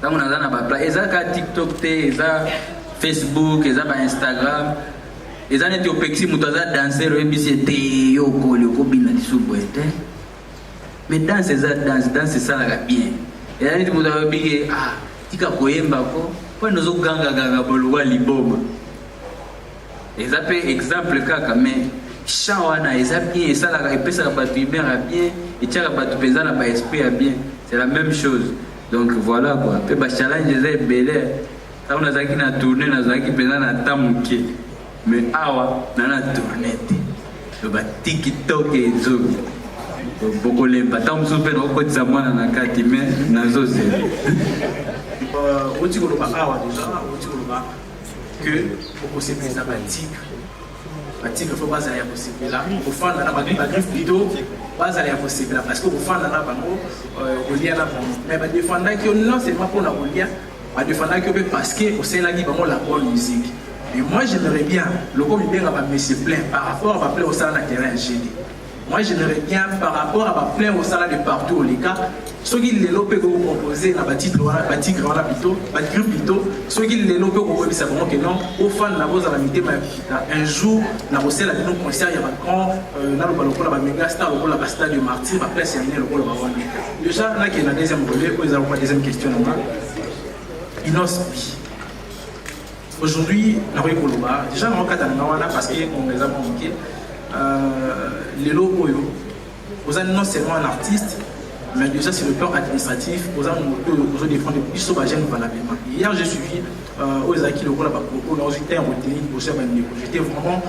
tant on a na ba pla ezaka TikTok te eza Facebook eza ba Instagram eza neti opexi muto za danser o ebisi te yo koli ko bina disuboete mais danse eza danse ça la bien et là neti muto ba bige tika koyemba ko po nozo ganga bolwa liboma eza pe exemple kaka mais chant wana eza bien ça la epesa ba tu bien bien et tia ba tu pesa na ba esprit bien c'est la même chose donc voilà quoi pe ba challenge eza belé ça on a zaki na tourner na zaki pesa na tamuke mais awa na tourner te ba TikTok ezo bokolemba ntango mosusu mpe nakokotisa mwana na kati me nazozela oti koloba awa déjà oti koloba que okosepelisa batigre fo bazala ya kosepela kofanda na bagriffe plutôt bazala ya kosepela parce que kofanda na bango kolia na bango mais badefendaki yo non seulement mpona kolia badefendaki yo mpe parce que oselaki bango la bonne musique. Et moi j'aimerais bien le comme il bien monsieur plein par rapport à plein au salon de terrain GD. Moi j'aimerais bien par rapport à plein au salon de partout les cas ceux qui les lopé que vous proposez dans batigre voilà plutôt batigre plutôt ceux qui les lopé que vous ça vraiment que non au fan la voix à la mité un jour la recette la nous concert il y a quand là le ballon la méga star le la stade de martyr après c'est le rôle déjà là qui est la deuxième volet vous avez pas deuxième question normale Inosbi. Aujourd'hui, déjà, on a parce qu'on les a manqués. Les locaux, vous êtes non seulement un artiste, mais déjà sur le plan administratif, vous avez défendu plus sauvagène valablement. Hier, j'ai suivi aux acquis le rôle à Bakoko, j'étais en retenu, j'étais vraiment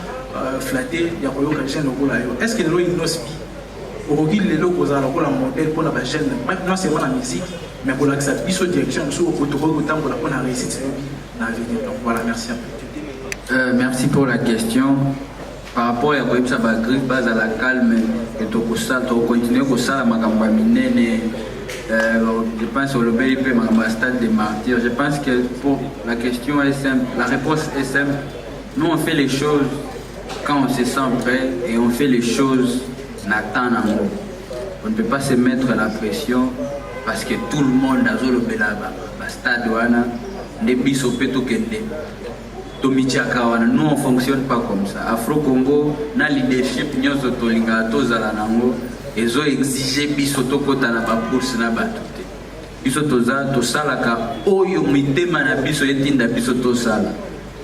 flatté, il y a eu un jeune rôle. Est-ce que le rôle Inosbi, aujourd'hui, les locaux ont un rôle à modèle pour la jeune, non seulement la musique, mais pour l'accès à la direction, sur le protocole, pour la réussite. Donc voilà, merci. Merci pour la question. Par rapport à la griffe base à la calme, et tu continues à ça, je pense au BIP, ma stade de martyr. Je pense que pour la question est simple, la réponse est simple. Nous on fait les choses quand on se sent prêt et on fait les choses n'attend en haut. On ne peut pas se mettre la pression parce que tout le monde a le stade. Nous on ne fonctionne pas comme ça. Afro-Congo, na leadership, nous avons exigé bisoto kota na ba course na batute. Bisoto za to sala ka oyo mitema na biso etinda bisoto sala.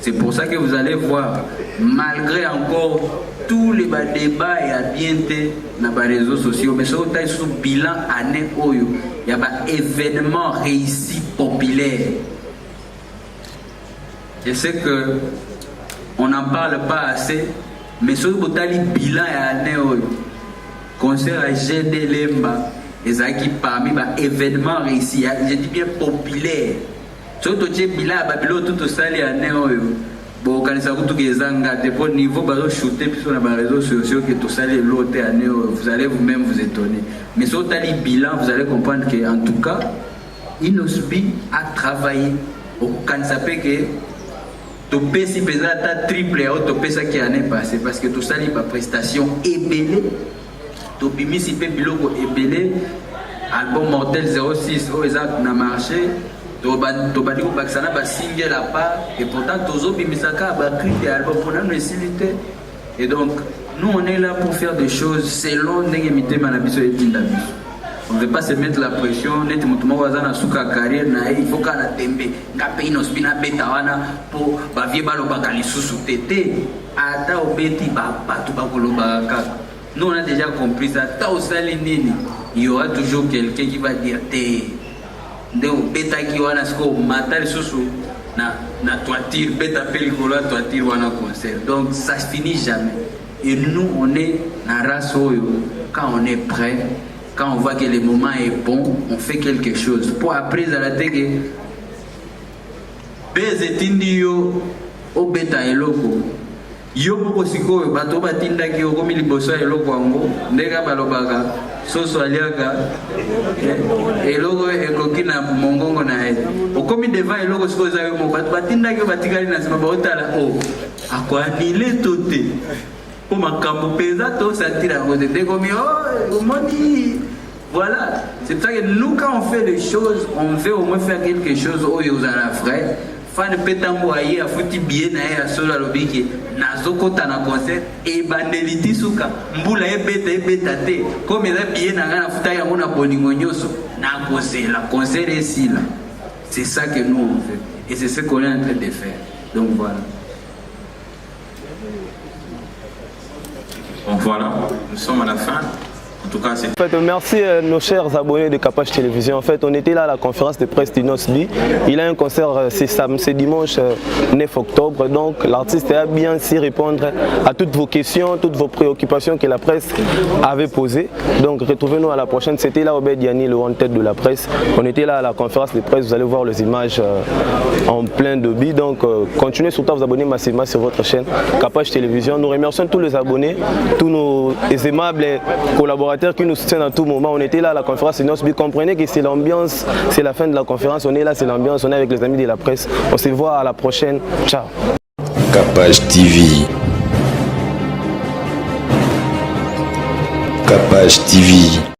C'est pour ça que vous allez voir, malgré encore tous les débats et ambientés dans les réseaux sociaux, mais sur le bilan année oyo, il y a un événement réussi populaire. Je sais que on n'en parle pas assez, mais sur le bilan année oyo, concert à GD Lemba, et ça qui parmi les événements réussis, je dis bien populaire. Surtout que bilan à Babylone tout ça les années oyo. Bon, quand ça vous touche zanga, de bon niveau, bah shooter sur les réseaux sociaux que tout ça les l'autre année, vous allez vous-même vous étonner. Mais sur le bilan, vous allez comprendre que en tout cas, Inosbi a travaillé. Quand ça fait que topé si pesant ta triple et topé ça qui année passée parce que tout ça les prestations ébélé, topimi si pe biloko ébélé, album mortel 06 au exact n'a marché. Et pourtant, et donc, nous on est là pour faire des choses selon on ne veut pas se mettre la pression, il faut qu'on a tembe, pour nous on a déjà compris ça. Il y aura toujours quelqu'un qui va dire donc beta qui wana sko matal susu na toiture beta pellicule toiture wana concert donc ça se finit jamais et nous on est na race quand on est prêt quand on voit que le moment est bon on fait quelque chose pour après à la télé bezetindi yo o beta eloko yo moko sikoyo bato batindaki yo komi liboso ya eloko yango ndenge balobaka soso aliaka eloko ekoki na mongongo na ye okomi devant eloko sikoyo eza yo moko bato batindaki yo batikali na nsima baotala o akoanile to te po makambo mpenza tosatira yango te ndekomi omoni voilà c'est pour ça que nous quand on fait des choses on veut au moins faire quelque chose oyo ozala vrai fan petango aye afuti billet na ye asolo alobiki nazokota na concert ebandeliti suka mbula ebeta te comme eza billet na nga nafuta yango na bolingo nyonso nakozela concert esila. C'est ça que nous on fait et c'est ce qu'on est en train de faire. Donc voilà. Bon voilà, nous sommes à la fin. En tout cas, c'est... En fait, merci à nos chers abonnés de Capage Télévision. En fait, on était là à la conférence de presse d'Inosbi. Il a un concert, c'est dimanche 9 octobre. Donc, l'artiste a bien su répondre à toutes vos questions, toutes vos préoccupations que la presse avait posées. Donc, retrouvez-nous à la prochaine. C'était là Obed Yanni, le en tête de la presse. On était là à la conférence de presse. Vous allez voir les images en plein débit. Donc, continuez surtout à vous abonner massivement sur votre chaîne Capage Télévision. Nous remercions tous les abonnés, tous nos aimables collaborateurs qui nous soutiennent à tout moment. On était là à la conférence de Inosbi. Comprenez que c'est l'ambiance, c'est la fin de la conférence. On est là, c'est l'ambiance. On est avec les amis de la presse. On se voit à la prochaine. Ciao. Capage TV. Capage TV.